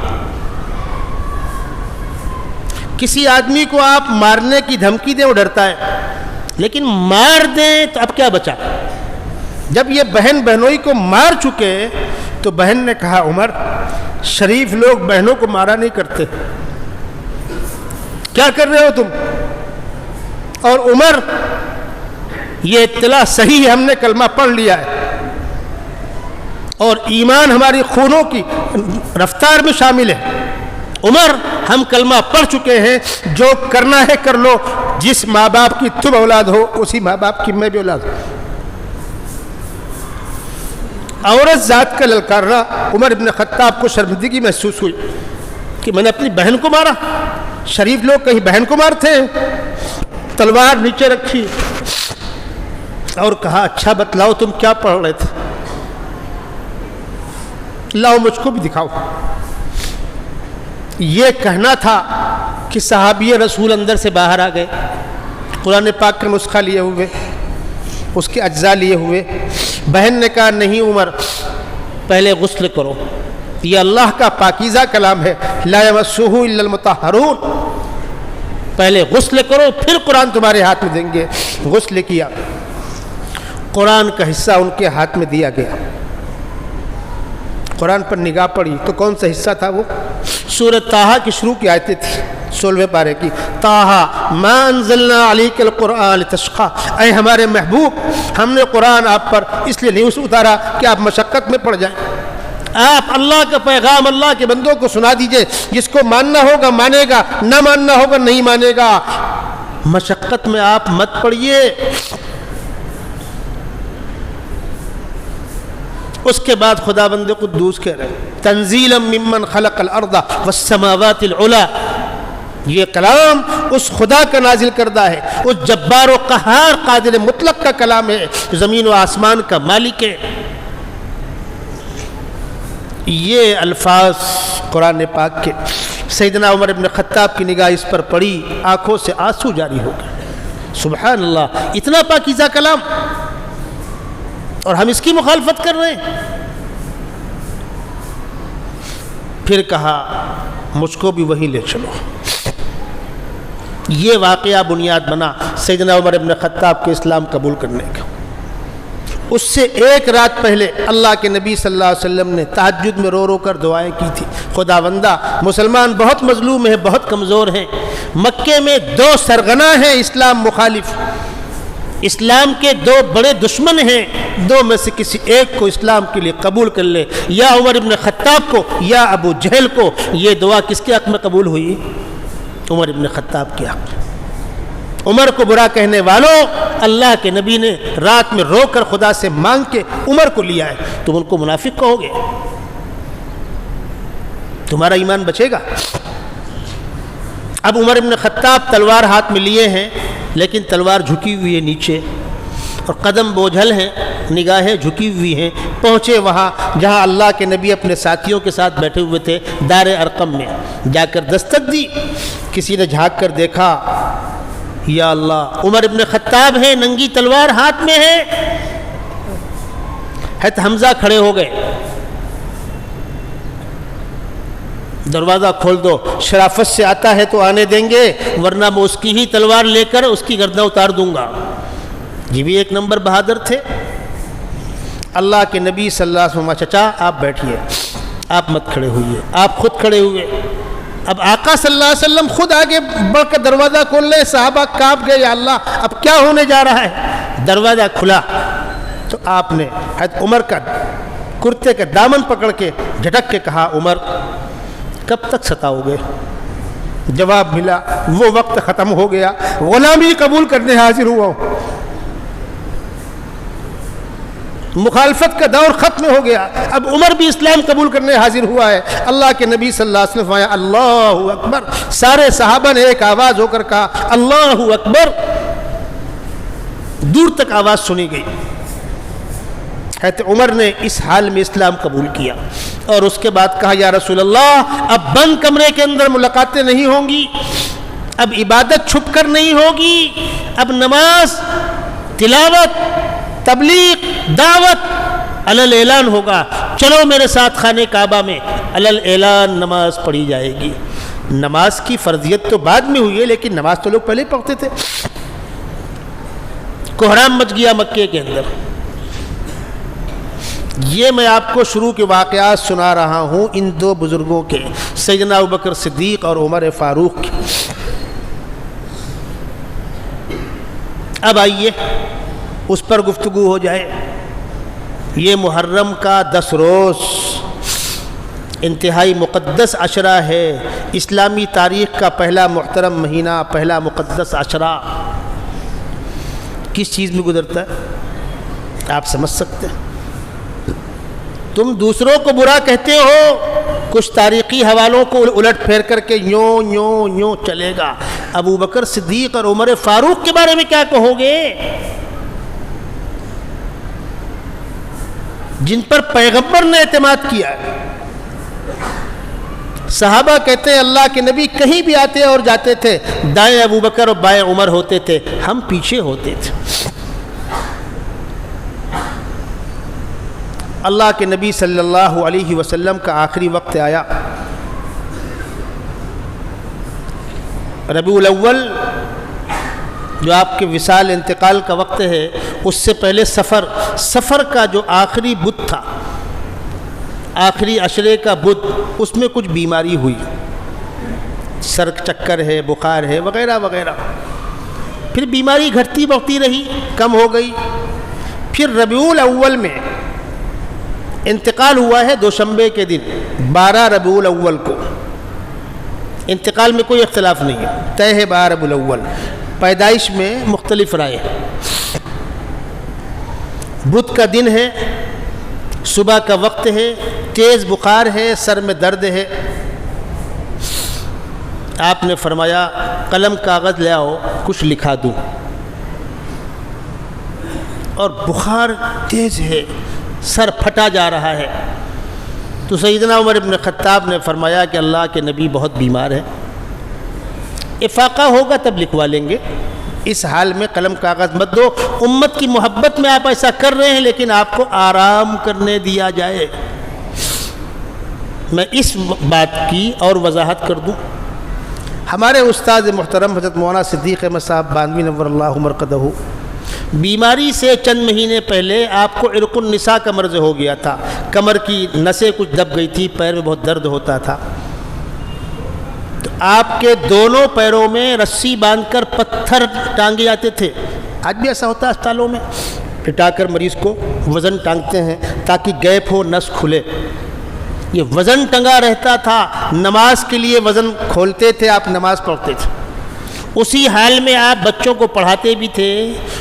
کسی آدمی کو آپ مارنے کی دھمکی دیں وہ ڈرتا ہے، لیکن مار دیں تو اب کیا بچا؟ جب یہ بہن بہنوئی کو مار چکے تو بہن نے کہا عمر شریف لوگ بہنوں کو مارا نہیں کرتے، کیا کر رہے ہو تم؟ اور عمر یہ اطلاع صحیح ہے، ہم نے کلمہ پڑھ لیا ہے اور ایمان ہماری خونوں کی رفتار میں شامل ہے۔ عمر ہم کلمہ پڑھ چکے ہیں، جو کرنا ہے کر لو، جس ماں باپ کی تم اولاد ہو اسی ماں باپ کی میں بھی اولاد ہوں۔ عورت ذات کا للکارنا، عمر ابن خطاب کو شرمندگی محسوس ہوئی کہ میں نے اپنی بہن کو مارا۔ شریف لوگ کہیں بہن کو مارتے ہیں؟ تلوار نیچے رکھی اور کہا اچھا بتلاؤ تم کیا پڑھ رہے تھے، لاؤ مجھ کو بھی دکھاؤ۔ یہ کہنا تھا کہ صحابی رسول اندر سے باہر آ گئے، قرآن پاک کا نسخہ لیے ہوئے، اس کے اجزاء لیے ہوئے۔ بہن نے کہا نہیں عمر، پہلے غسل کرو، یہ اللہ کا پاکیزہ کلام ہے، لا یمسہ الا المطہرون، پہلے غسل کرو پھر قرآن تمہارے ہاتھ میں دیں گے۔ غسل کیا، قرآن کا حصہ ان کے ہاتھ میں دیا گیا۔ قرآن پر نگاہ پڑی تو کون سا حصہ تھا؟ وہ سورۃ طٰہٰ کی شروع کی آیتیں تھیں، 16ویں پارے کی۔ طٰہٰ ما انزلنا علیک القرآن لتشقیٰ، اے ہمارے محبوب ہم نے قرآن آپ پر اس لیے نہیں اتارا کہ آپ مشقت میں پڑ جائیں، آپ اللہ کا پیغام اللہ کے بندوں کو سنا دیجئے، جس کو ماننا ہوگا مانے گا، نہ ماننا ہوگا نہیں مانے گا، مشقت میں آپ مت پڑیے۔ اس کے بعد خدا بند قدوس کہہ رہے ہیں تنزیلا ممن خلق الارض والسماوات العلی، یہ کلام اس خدا کا نازل کردہ ہے، اس جبار و قہار قادر مطلق کا کلام ہے جو زمین و آسمان کا مالک ہے۔ یہ الفاظ قرآن پاک کے، سیدنا عمر بن خطاب کی نگاہ اس پر پڑی، آنکھوں سے آنسو جاری ہو گئے۔ سبحان اللہ، اتنا پاکیزہ کلام اور ہم اس کی مخالفت کر رہے ہیں۔ پھر کہا مجھ کو بھی وہیں لے چلو۔ یہ واقعہ بنیاد بنا سیدنا عمر بن خطاب کے اسلام قبول کرنے کا۔ اس سے ایک رات پہلے اللہ کے نبی صلی اللہ علیہ وسلم نے تہجد میں رو رو کر دعائیں کی تھی، خداوندہ مسلمان بہت مظلوم ہیں، بہت کمزور ہیں، مکے میں 2 سرغنہ ہیں اسلام مخالف، اسلام کے 2 بڑے دشمن ہیں، 2 میں سے کسی ایک کو اسلام کے لیے قبول کر لے، یا عمر ابن خطاب کو یا ابو جہل کو۔ یہ دعا کس کے حق میں قبول ہوئی؟ عمر ابن خطاب کے حق میں۔ عمر کو برا کہنے والوں، اللہ کے نبی نے رات میں رو کر خدا سے مانگ کے عمر کو لیا ہے، تم ان کو منافق کہو گے؟ تمہارا ایمان بچے گا؟ اب عمر ابن خطاب تلوار ہاتھ میں لیے ہیں، لیکن تلوار جھکی ہوئی ہے نیچے اور قدم بوجھل ہیں، نگاہیں جھکی ہوئی ہیں۔ پہنچے وہاں جہاں اللہ کے نبی اپنے ساتھیوں کے ساتھ بیٹھے ہوئے تھے، دار ارقم میں جا کر دستک دی۔ کسی نے جھانک کر دیکھا، یا اللہ عمر ابن خطاب ہیں، ننگی تلوار ہاتھ میں ہے۔ حضرت حمزہ کھڑے ہو گئے، دروازہ کھول دو، شرافت سے آتا ہے تو آنے دیں گے، ورنہ میں اس کی ہی تلوار لے کر اس کی گردن اتار دوں گا۔ یہ بھی ایک نمبر بہادر تھے۔ اللہ کے نبی صلی اللہ علیہ وسلم، چچا آپ بیٹھیے، آپ مت کھڑے ہوئیے، آپ خود کھڑے ہوئے۔ اب آقا صلی اللہ علیہ وسلم خود آگے بڑھ کر دروازہ کھول لے، صحابہ کانپ گئے، یا اللہ اب کیا ہونے جا رہا ہے؟ دروازہ کھلا تو آپ نے حضرت عمر کا کرتے کا دامن پکڑ کے جھٹک کے کہا، عمر کب تک ستاؤ گے؟ جواب ملا، وہ وقت ختم ہو گیا، غلامی قبول کرنے حاضر ہوا ہوں، مخالفت کا دور ختم ہو گیا، اب عمر بھی اسلام قبول کرنے حاضر ہوا ہے۔ اللہ کے نبی صلی اللہ علیہ وسلم فرمایا، اللہ اکبر۔ سارے صحابہ نے ایک آواز ہو کر کہا، اللہ اکبر۔ دور تک آواز سنی گئی۔ حضرت عمر نے اس حال میں اسلام قبول کیا اور اس کے بعد کہا یا رسول اللہ اب بند کمرے کے اندر ملاقاتیں نہیں ہوں گی، اب عبادت چھپ کر نہیں ہوگی، اب نماز، تلاوت، تبلیغ، دعوت علل اعلان ہوگا، چلو میرے ساتھ خانہ کعبہ میں علل اعلان نماز پڑھی جائے گی۔ نماز کی فرضیت تو بعد میں ہوئی ہے لیکن نماز تو لوگ پہلے پڑھتے تھے۔ کوہرام مچ گیا مکے کے اندر۔ یہ میں آپ کو شروع کے واقعات سنا رہا ہوں ان دو بزرگوں کے، سیدنا ابوبکر صدیق اور عمر فاروق کے۔ اب آئیے اس پر گفتگو ہو جائے۔ یہ محرم کا 10 روز انتہائی مقدس عشرہ ہے، اسلامی تاریخ کا پہلا محترم مہینہ، پہلا مقدس عشرہ کس چیز میں گزرتا ہے آپ سمجھ سکتے ہیں۔ تم دوسروں کو برا کہتے ہو، کچھ تاریخی حوالوں کو الٹ پھیر کر کے یوں چلے گا۔ ابو بکر صدیق اور عمر فاروق کے بارے میں کیا کہو گے، جن پر پیغمبر نے اعتماد کیا ہے؟ صحابہ کہتے ہیں اللہ کے نبی کہیں بھی آتے اور جاتے تھے، دائیں ابو بکر اور بائیں عمر ہوتے تھے، ہم پیچھے ہوتے تھے۔ اللہ کے نبی صلی اللہ علیہ وسلم کا آخری وقت آیا، ربیع الاول جو آپ کے وصال انتقال کا وقت ہے، اس سے پہلے سفر کا جو آخری بدھ تھا، آخری عشرے کا بدھ، اس میں کچھ بیماری ہوئی، سر چکر ہے، بخار ہے وغیرہ وغیرہ۔ پھر بیماری گھٹتی بڑھتی رہی، کم ہو گئی۔ پھر ربیع الاول میں انتقال ہوا ہے، دوشنبے کے دن 12 ربیع الاول کو۔ انتقال میں کوئی اختلاف نہیں ہے، طے ہے 12 ربیع الاول۔ پیدائش میں مختلف رائے ہے۔ بدھ کا دن ہے، صبح کا وقت ہے، تیز بخار ہے، سر میں درد ہے۔ آپ نے فرمایا قلم کاغذ لے آؤ، کچھ لکھا دوں۔ اور بخار تیز ہے، سر پھٹا جا رہا ہے۔ تو سیدنا عمر ابن خطاب نے فرمایا کہ اللہ کے نبی بہت بیمار ہے، افاقہ ہوگا تب لکھوا لیں گے، اس حال میں قلم کاغذ مت دو۔ امت کی محبت میں آپ ایسا کر رہے ہیں لیکن آپ کو آرام کرنے دیا جائے۔ میں اس بات کی اور وضاحت کر دوں، ہمارے استاد محترم حضرت مولانا صدیق احمد صاحب باندوی نور اللہ مرقدہ بیماری سے چند مہینے پہلے آپ کو عرق النساء کا مرض ہو گیا تھا، کمر کی نسیں کچھ دب گئی تھی، پیر میں بہت درد ہوتا تھا۔ تو آپ کے دونوں پیروں میں رسی باندھ کر پتھر ٹانگے جاتے تھے، آج بھی ایسا ہوتا ہے اسپتالوں میں، پٹا کر مریض کو وزن ٹانگتے ہیں تاکہ گیپ ہو، نس کھلے۔ یہ وزن ٹنگا رہتا تھا، نماز کے لیے وزن کھولتے تھے، آپ نماز پڑھتے تھے۔ اسی حال میں آپ بچوں کو پڑھاتے بھی تھے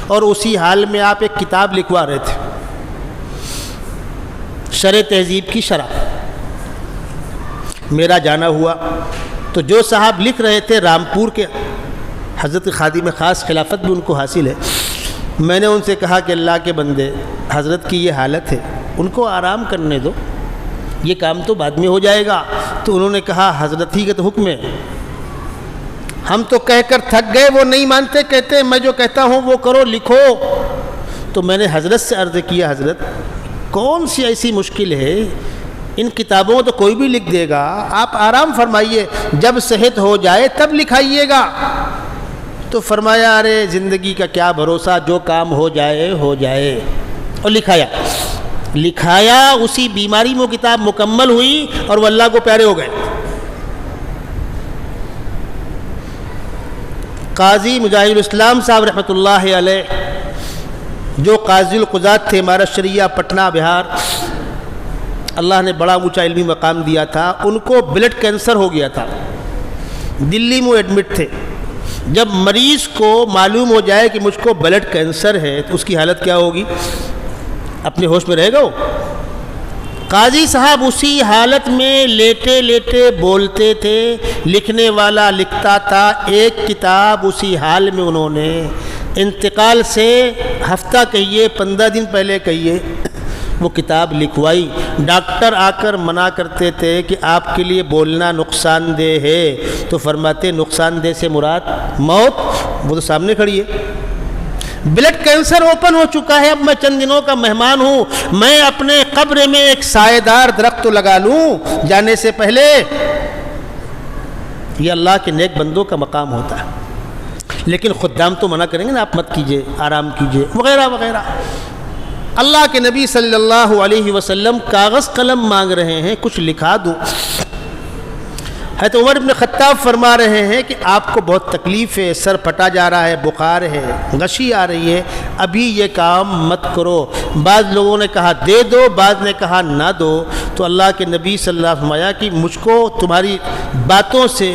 اور اسی حال میں آپ ایک کتاب لکھوا رہے تھے، شرح تہذیب کی شرح۔ میرا جانا ہوا تو جو صاحب لکھ رہے تھے رامپور کے، حضرت خادم خاص خلافت بھی ان کو حاصل ہے، میں نے ان سے کہا کہ اللہ کے بندے، حضرت کی یہ حالت ہے، ان کو آرام کرنے دو، یہ کام تو بعد میں ہو جائے گا۔ تو انہوں نے کہا حضرت ہی کا تو حکم ہے، ہم تو کہہ کر تھک گئے، وہ نہیں مانتے، کہتے ہیں میں جو کہتا ہوں وہ کرو، لکھو۔ تو میں نے حضرت سے عرض کیا حضرت کون سی ایسی مشکل ہے، ان کتابوں تو کوئی بھی لکھ دے گا، آپ آرام فرمائیے، جب صحت ہو جائے تب لکھائیے گا۔ تو فرمایا ارے زندگی کا کیا بھروسہ، جو کام ہو جائے ہو جائے، اور لکھایا اسی بیماری میں وہ کتاب مکمل ہوئی اور وہ اللہ کو پیارے ہو گئے۔ قاضی مجاہد الاسلام صاحب رحمۃ اللہ علیہ، جو قاضی القضات تھے امارت شریعہ پٹنہ بہار، اللہ نے بڑا اونچا علمی مقام دیا تھا، ان کو بلڈ کینسر ہو گیا تھا، دلی میں ایڈمٹ تھے۔ جب مریض کو معلوم ہو جائے کہ مجھ کو بلڈ کینسر ہے تو اس کی حالت کیا ہوگی، اپنے ہوش میں رہے گا وہ؟ قاضی صاحب اسی حالت میں لیٹے لیٹے بولتے تھے، لکھنے والا لکھتا تھا، ایک کتاب اسی حال میں انہوں نے انتقال سے ہفتہ کہیے 15 دن پہلے کہیے وہ کتاب لکھوائی. ڈاکٹر آ کر منع کرتے تھے کہ آپ کے لیے بولنا نقصان دہ ہے, تو فرماتے نقصان دہ سے مراد موت, وہ تو سامنے کھڑی ہے. بلڈ کینسر اوپن ہو چکا ہے, اب میں چند دنوں کا مہمان ہوں, میں اپنے قبر میں ایک سائے دار درخت تو لگا لوں جانے سے پہلے. یہ اللہ کے نیک بندوں کا مقام ہوتا ہے, لیکن خدام تو منع کریں گے نا, آپ مت کیجئے, آرام کیجئے, وغیرہ وغیرہ. اللہ کے نبی صلی اللہ علیہ وسلم کاغذ قلم مانگ رہے ہیں, کچھ لکھا دو. حضرت عمر بن خطاب فرما رہے ہیں کہ آپ کو بہت تکلیف ہے, سر پھٹا جا رہا ہے, بخار ہے, غشی آ رہی ہے, ابھی یہ کام مت کرو. بعض لوگوں نے کہا دے دو, بعض نے کہا نہ دو. تو اللہ کے نبی صلی اللہ علیہ وسلم فرمایا کہ مجھ کو تمہاری باتوں سے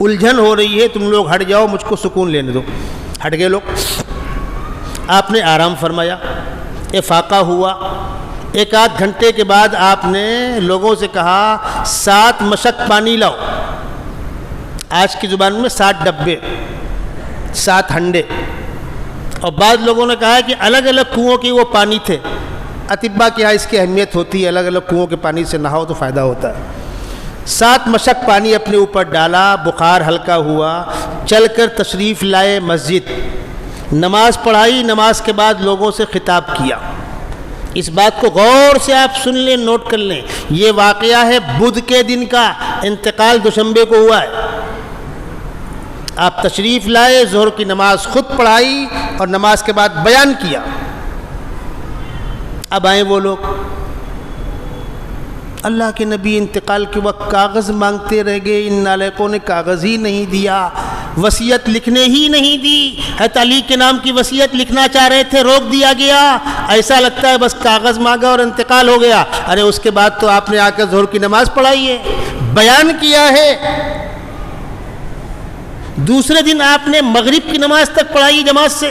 الجھن ہو رہی ہے, تم لوگ ہٹ جاؤ, مجھ کو سکون لینے دو. ہٹ گئے لوگ. آپ نے آرام فرمایا, افاقہ ہوا. ایک آدھ گھنٹے کے بعد آپ نے لوگوں سے کہا 7 مشک پانی لاؤ. آج کی زبان میں 7 ڈبے, 7 ہنڈے. اور بعض لوگوں نے کہا کہ الگ الگ کنووں کے وہ پانی تھے. اطباء کے یہاں اس کی اہمیت ہوتی ہے, الگ الگ کنووں کے پانی سے نہاؤ تو فائدہ ہوتا ہے. 7 مشک پانی اپنے اوپر ڈالا, بخار ہلکا ہوا, چل کر تشریف لائے مسجد, نماز پڑھائی. نماز کے بعد لوگوں سے خطاب کیا. اس بات کو غور سے آپ سن لیں, نوٹ کر لیں. یہ واقعہ ہے بدھ کے دن کا, انتقال دوشنبے کو ہوا ہے. آپ تشریف لائے, ظہر کی نماز خود پڑھائی اور نماز کے بعد بیان کیا. اب آئیں وہ لوگ, اللہ کے نبی انتقال کے وقت کاغذ مانگتے رہ گئے, ان نالائقوں نے کاغذ ہی نہیں دیا, وصیت لکھنے ہی نہیں دی. حضرت علی کے نام کی وصیت لکھنا چاہ رہے تھے, روک دیا گیا. ایسا لگتا ہے بس کاغذ مانگا اور انتقال ہو گیا. ارے اس کے بعد تو آپ نے آ کر ظہر کی نماز پڑھائی ہے, بیان کیا ہے. دوسرے دن آپ نے مغرب کی نماز تک پڑھائی جماعت سے.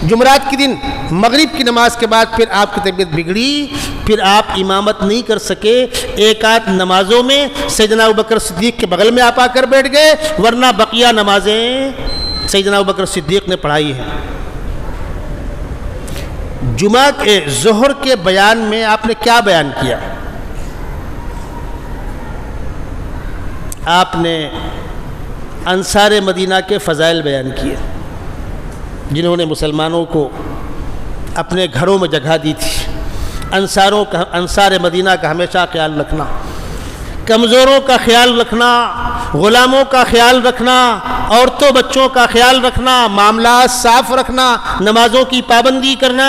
جمعرات کے دن مغرب کی نماز کے بعد پھر آپ کی طبیعت بگڑی, پھر آپ امامت نہیں کر سکے. ایک آدھ نمازوں میں سیدنا ابوبکر صدیق کے بغل میں آپ آ کر بیٹھ گئے, ورنہ بقیہ نمازیں سیدنا ابوبکر صدیق نے پڑھائی ہیں. جمعہ کے ظہر کے بیان میں آپ نے کیا بیان کیا؟ آپ نے انصار مدینہ کے فضائل بیان کیے, جنہوں نے مسلمانوں کو اپنے گھروں میں جگہ دی تھی. انصار مدینہ کا ہمیشہ خیال رکھنا, کمزوروں کا خیال رکھنا, غلاموں کا خیال رکھنا, عورتوں بچوں کا خیال رکھنا, معاملات صاف رکھنا, نمازوں کی پابندی کرنا.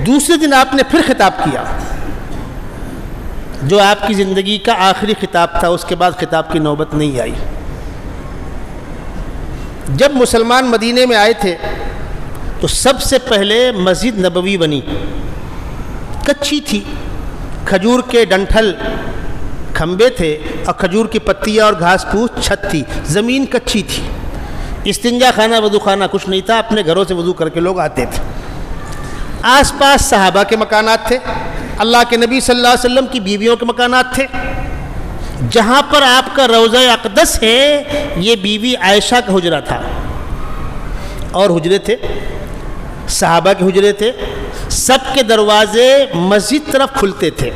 دوسرے دن آپ نے پھر خطاب کیا, جو آپ کی زندگی کا آخری خطاب تھا. اس کے بعد خطاب کی نوبت نہیں آئی. جب مسلمان مدینے میں آئے تھے تو سب سے پہلے مسجد نبوی بنی. کچی تھی, کھجور کے ڈنٹھل کھمبے تھے اور کھجور کی پتیاں اور گھاس پھوس چھت تھی. زمین کچی تھی. استنجا خانہ وضو خانہ کچھ نہیں تھا, اپنے گھروں سے وضو کر کے لوگ آتے تھے. آس پاس صحابہ کے مکانات تھے, اللہ کے نبی صلی اللہ علیہ وسلم کی بیویوں کے مکانات تھے. جہاں پر آپ کا روضہ اقدس ہے, یہ بیوی عائشہ کا حجرہ تھا, اور حجرے تھے, صحابہ کے حجرے تھے. سب کے دروازے مسجد طرف کھلتے تھے,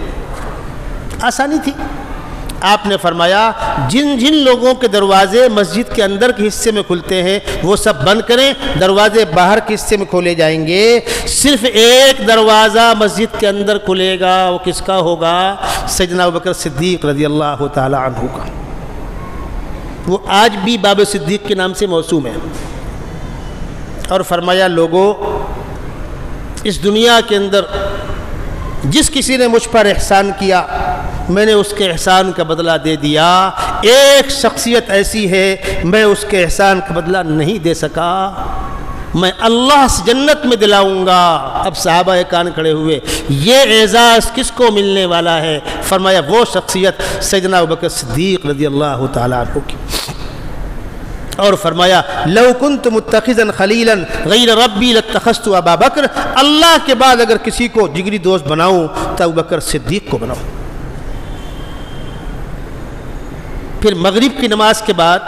آسانی تھی. آپ نے فرمایا جن جن لوگوں کے دروازے مسجد کے اندر کے حصے میں کھلتے ہیں وہ سب بند کریں, دروازے باہر کے حصے میں کھولے جائیں گے. صرف ایک دروازہ مسجد کے اندر کھلے گا, وہ کس کا ہوگا؟ سیدنا ابوبکر صدیق رضی اللہ تعالی عنہ کا. وہ آج بھی باب صدیق کے نام سے موسوم ہے. اور فرمایا لوگوں, اس دنیا کے اندر جس کسی نے مجھ پر احسان کیا, میں نے اس کے احسان کا بدلہ دے دیا. ایک شخصیت ایسی ہے میں اس کے احسان کا بدلہ نہیں دے سکا, میں اللہ سے جنت میں دلاؤں گا. اب صحابہ کان کھڑے ہوئے, یہ اعزاز کس کو ملنے والا ہے؟ فرمایا وہ شخصیت سیدنا ابوبکر صدیق رضی اللہ تعالیٰ عنہ کی. اور فرمایا لو کنت متخذا خلیلا غیر ربی لاتخذت ابا بکر, اللہ کے بعد اگر کسی کو جگری دوست بناؤں تو ابوبکر صدیق کو بناؤں. پھر مغرب کی نماز کے بعد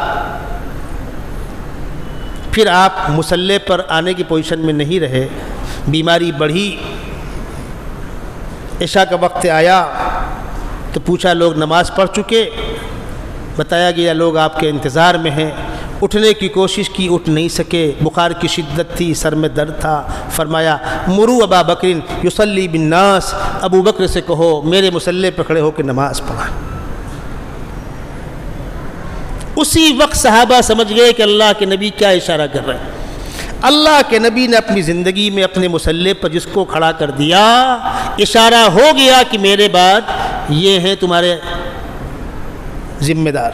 پھر آپ مصلی پر آنے کی پوزیشن میں نہیں رہے، بیماری بڑھی، عشاء کا وقت آیا تو پوچھا، لوگ نماز پڑھ چکے؟ بتایا گیا لوگ آپ کے انتظار میں ہیں۔ اٹھنے کی کوشش کی، اٹھ نہیں سکے، بخار کی شدت تھی، سر میں درد تھا۔ فرمایا مرو ابا بکر یصلی بالناس، ابو بکر سے کہو میرے مصلی پہ کھڑے ہو کے نماز پڑھا۔ اسی وقت صحابہ سمجھ گئے کہ اللہ کے نبی کیا اشارہ کر رہے ہیں۔ اللہ کے نبی نے اپنی زندگی میں اپنے مصلی پر جس کو کھڑا کر دیا، اشارہ ہو گیا کہ میرے بعد یہ ہیں تمہارے ذمہ دار۔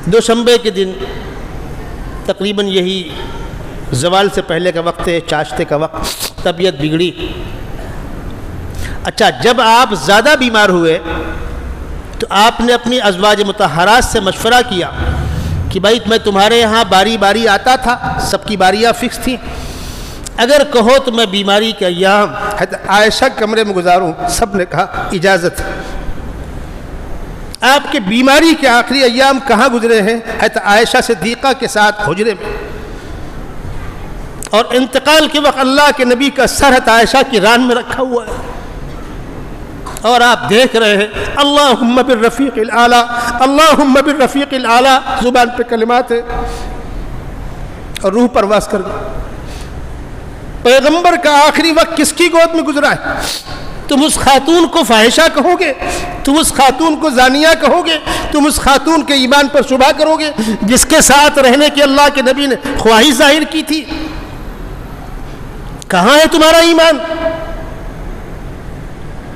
دوشنبے کے دن تقریباً یہی زوال سے پہلے کا وقت ہے، چاشتے کا وقت، طبیعت بگڑی۔ اچھا، جب آپ زیادہ بیمار ہوئے تو آپ نے اپنی ازواج مطہرات سے مشورہ کیا کہ بھائی میں تمہارے یہاں باری باری آتا تھا، سب کی باریاں فکس تھیں، اگر کہو تو میں بیماری کے ایام عائشہ کمرے میں گزاروں؟ سب نے کہا اجازت۔ آپ کے بیماری کے آخری ایام کہاں گزرے ہیں؟ عائشہ صدیقہ کے ساتھ حجرے میں، اور انتقال کے وقت اللہ کے نبی کا سر عائشہ کی ران میں رکھا ہوا ہے، اور آپ دیکھ رہے ہیں اللہم بالرفیق الاعلیٰ، اللہم بالرفیق الاعلیٰ، زبان پہ کلمات ہے اور روح پرواز کر گئی۔ پیغمبر کا آخری وقت کس کی گود میں گزرا ہے؟ تم اس خاتون کو فاحشہ کہو گے؟ تم اس خاتون کو زانیہ کہو گے؟ تم اس خاتون کے ایمان پر شبہ کرو گے جس کے ساتھ رہنے کی اللہ کے نبی نے خواہش ظاہر کی تھی؟ کہاں ہے تمہارا ایمان؟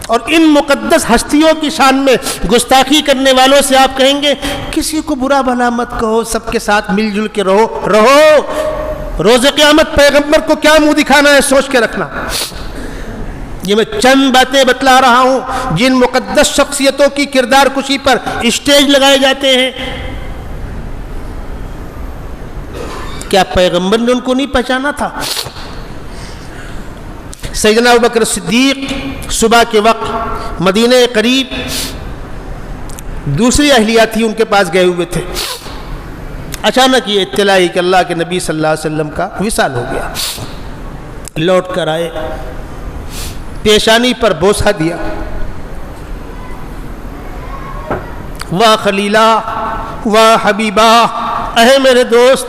اور ان مقدس ہستیوں کی شان میں گستاخی کرنے والوں سے آپ کہیں گے کسی کو برا بھلا مت کہو، سب کے ساتھ مل جل کے رہو۔ روز قیامت پیغمبر کو کیا منہ دکھانا ہے سوچ کے رکھنا۔ یہ میں چند باتیں بتلا رہا ہوں جن مقدس شخصیتوں کی کردار کشی پر اسٹیج لگائے جاتے ہیں۔ کیا پیغمبر نے ان کو نہیں پہچانا تھا؟ سیدنا ابوبکر صدیق صبح کے وقت مدینہ قریب دوسری اہلیہ تھی، ان کے پاس گئے ہوئے تھے۔ اچانک یہ اطلاع کہ اللہ کے نبی صلی اللہ علیہ وسلم کا وصال ہو گیا۔ لوٹ کر آئے، پیشانی پر بوسہ دیا، واہ خلیلہ واہ حبیبہ، اے میرے دوست،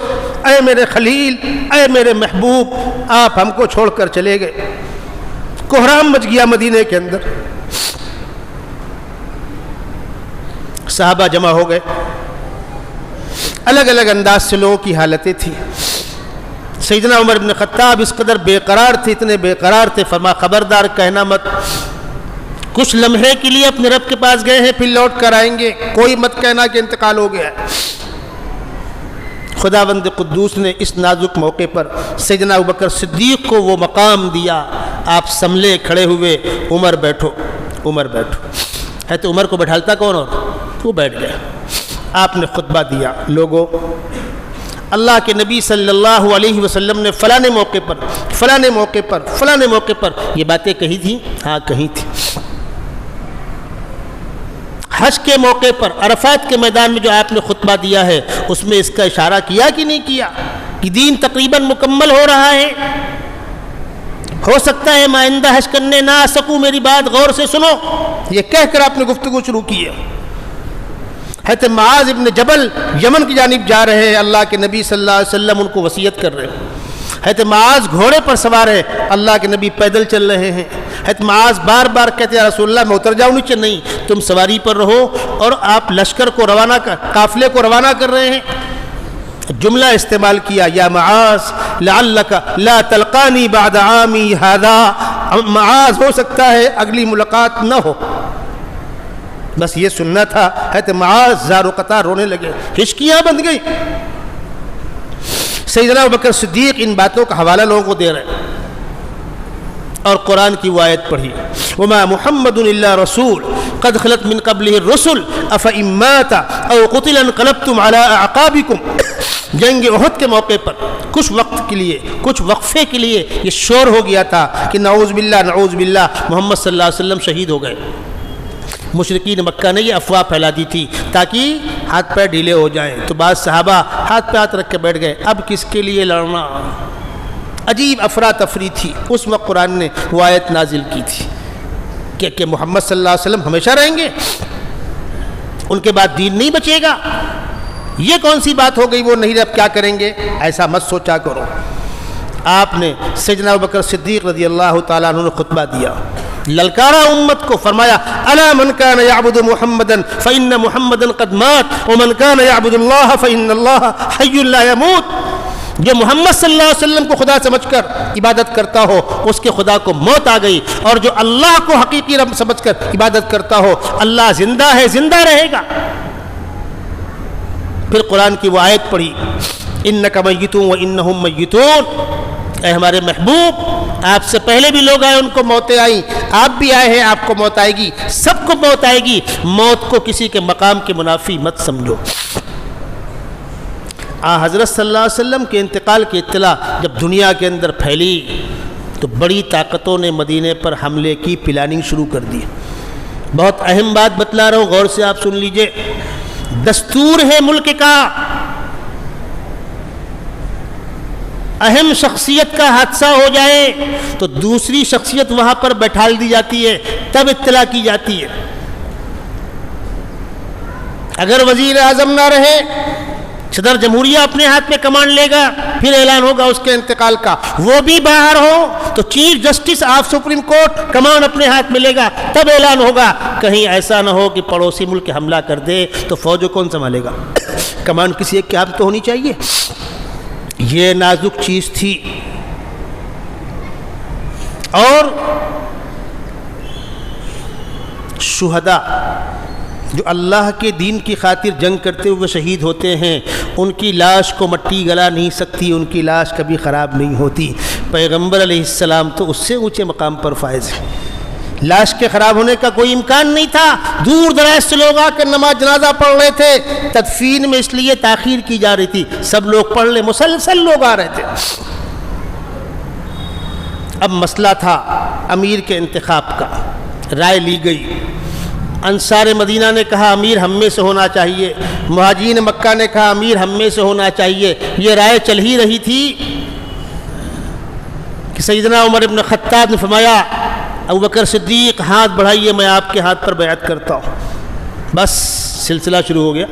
اے میرے خلیل، اے میرے محبوب، آپ ہم کو چھوڑ کر چلے گئے۔ کوہرام مچ گیا مدینے کے اندر، صحابہ جمع ہو گئے، الگ الگ انداز سے لوگوں کی حالتیں تھیں۔ سیدنا عمر بن خطاب اس قدر بے قرار تھے، اتنے بے قرار تھے، فرما خبردار کہنا مت، کچھ لمحے کے لیے اپنے رب کے پاس گئے ہیں پھر لوٹ کر آئیں گے، کوئی مت کہنا کہ انتقال ہو گیا ہے۔ خداوند قدوس نے اس نازک موقع پر سیدنا ابوبکر صدیق کو وہ مقام دیا، آپ سنبھلے کھڑے ہوئے، عمر بیٹھو، عمر بیٹھو۔ ہے تو عمر کو بیٹھالتا کون؟ اور وہ بیٹھ گئے۔ آپ نے خطبہ دیا، لوگوں اللہ کے نبی صلی اللہ علیہ وسلم نے فلانے موقع پر فلانے موقع پر فلانے موقع پر یہ باتیں کہی تھیں؟ ہاں کہی تھی۔ حج کے موقع پر عرفات کے میدان میں جو آپ نے خطبہ دیا ہے اس میں اس کا اشارہ کیا کہ نہیں کیا کہ دین تقریباً مکمل ہو رہا ہے؟ ہو سکتا ہے میں آئندہ حج کرنے نہ آ سکوں، میری بات غور سے سنو، یہ کہہ کر آپ نے گفتگو شروع کی ہے۔ حضرت معاذ ابن جبل یمن کی جانب جا رہے ہیں، اللہ کے نبی صلی اللہ علیہ وسلم ان کو وصیت کر رہے ہیں۔ حضرت معاذ گھوڑے پر سوار ہے، اللہ کے نبی پیدل چل رہے ہیں۔ حضرت معاذ بار بار کہتے ہیں رسول اللہ میں اتر جاؤں نیچے؟ نہیں، تم سواری پر رہو، اور آپ لشکر کو روانہ قافلے کو روانہ کر رہے ہیں۔ جملہ استعمال کیا، یا معاذ لعلک لا تلقانی بعد عامی ھذا، معاذ ہو سکتا ہے اگلی ملاقات نہ ہو۔ بس یہ سننا تھا۔ حضرت معاذ زار و قطار رونے لگے، ہچکیاں بند گئی۔ سیدنا ابوبکر صدیق ان باتوں کا حوالہ لوگوں کو دے رہے ہیں، اور قرآن کی وہ آیت پڑھی، وما محمد الا رسول قد خلت من قبلہ الرسل افإن مات او قتل انقلبتم علی اعقابکم۔ جنگ احد کے موقع پر کچھ وقت کے لیے، کچھ وقفے کے لیے یہ شور ہو گیا تھا کہ نعوذ باللہ نعوذ باللہ محمد صلی اللہ علیہ وسلم شہید ہو گئے۔ مشرکین مکہ نے یہ افواہ پھیلا دی تھی تاکہ ہاتھ پیر ڈھیلے ہو جائیں. تو بعض صحابہ ہاتھ پہ ہاتھ رکھ کے بیٹھ گئے. اب کس کے لیے لڑنا؟ عجیب افراتفری تھی. اس وقت قرآن نے وہ آیت نازل کی تھی کہ محمد صلی اللہ علیہ وسلم ہمیشہ رہیں گے، ان کے بعد دین نہیں بچے گا. یہ کون سی بات ہو گئی وہ نہیں اب کیا کریں گے؟ ایسا مت سوچا کرو. آپ نے سیدنا ابوبکر صدیق رضی اللہ تعالیٰ عنہ نے خطبہ دیا، للکارا امت کو، فرمایا الا من کان یعبد محمدا فإن محمدا قد مات ومن کان یعبد اللہ فإن اللہ حی لا يموت. جو محمد صلی اللہ علیہ وسلم کو خدا سمجھ کر عبادت کرتا ہو اس کے خدا کو موت آ گئی، اور جو اللہ کو حقیقی رب سمجھ کر عبادت کرتا ہو اللہ زندہ ہے، زندہ رہے گا. پھر قرآن کی وہ آیت پڑھی انک میت وانہم میتون. اے ہمارے محبوب، آپ سے پہلے بھی لوگ آئے ان کو موتیں آئیں، آپ بھی آئے ہیں آپ کو موت آئے گی، سب کو موت آئے گی. موت کو کسی کے مقام کے منافی مت سمجھو. حضرت صلی اللہ علیہ وسلم کے انتقال کی اطلاع جب دنیا کے اندر پھیلی تو بڑی طاقتوں نے مدینے پر حملے کی پلاننگ شروع کر دی. بہت اہم بات بتلا رہا ہوں، غور سے آپ سن لیجئے. دستور ہے ملک کا، اہم شخصیت کا حادثہ ہو جائے تو دوسری شخصیت وہاں پر بیٹھال دی جاتی ہے، تب اطلاع کی جاتی ہے. اگر وزیر اعظم نہ رہے، صدر جمہوریہ اپنے ہاتھ میں کمان لے گا، پھر اعلان ہوگا اس کے انتقال کا. وہ بھی باہر ہو تو chief justice of supreme court کمان اپنے ہاتھ میں لے گا، تب اعلان ہوگا. کہیں ایسا نہ ہو کہ پڑوسی ملک حملہ کر دے تو فوج کو کون سنبھالے گا؟ کمان کسی ایک کے ہاتھ تو ہونی چاہیے. یہ نازک چیز تھی. اور شہداء جو اللہ کے دین کی خاطر جنگ کرتے ہوئے شہید ہوتے ہیں، ان کی لاش کو مٹی گلا نہیں سکتی، ان کی لاش کبھی خراب نہیں ہوتی. پیغمبر علیہ السلام تو اس سے اونچے مقام پر فائز ہیں. لاش کے خراب ہونے کا کوئی امکان نہیں تھا. دور دراز سے لوگ آ کر نماز جنازہ پڑھ رہے تھے. تدفین میں اس لیے تاخیر کی جا رہی تھی، سب لوگ پڑھ لے، مسلسل لوگ آ رہے تھے. اب مسئلہ تھا امیر کے انتخاب کا. رائے لی گئی. انصار مدینہ نے کہا امیر ہم میں سے ہونا چاہیے، مہاجرین مکہ نے کہا امیر ہم میں سے ہونا چاہیے. یہ رائے چل ہی رہی تھی کہ سیدنا عمر بن خطاب نے فرمایا ابوبکر صدیق ہاتھ بڑھائیے، میں آپ کے ہاتھ پر بیعت کرتا ہوں. بس سلسلہ شروع ہو گیا.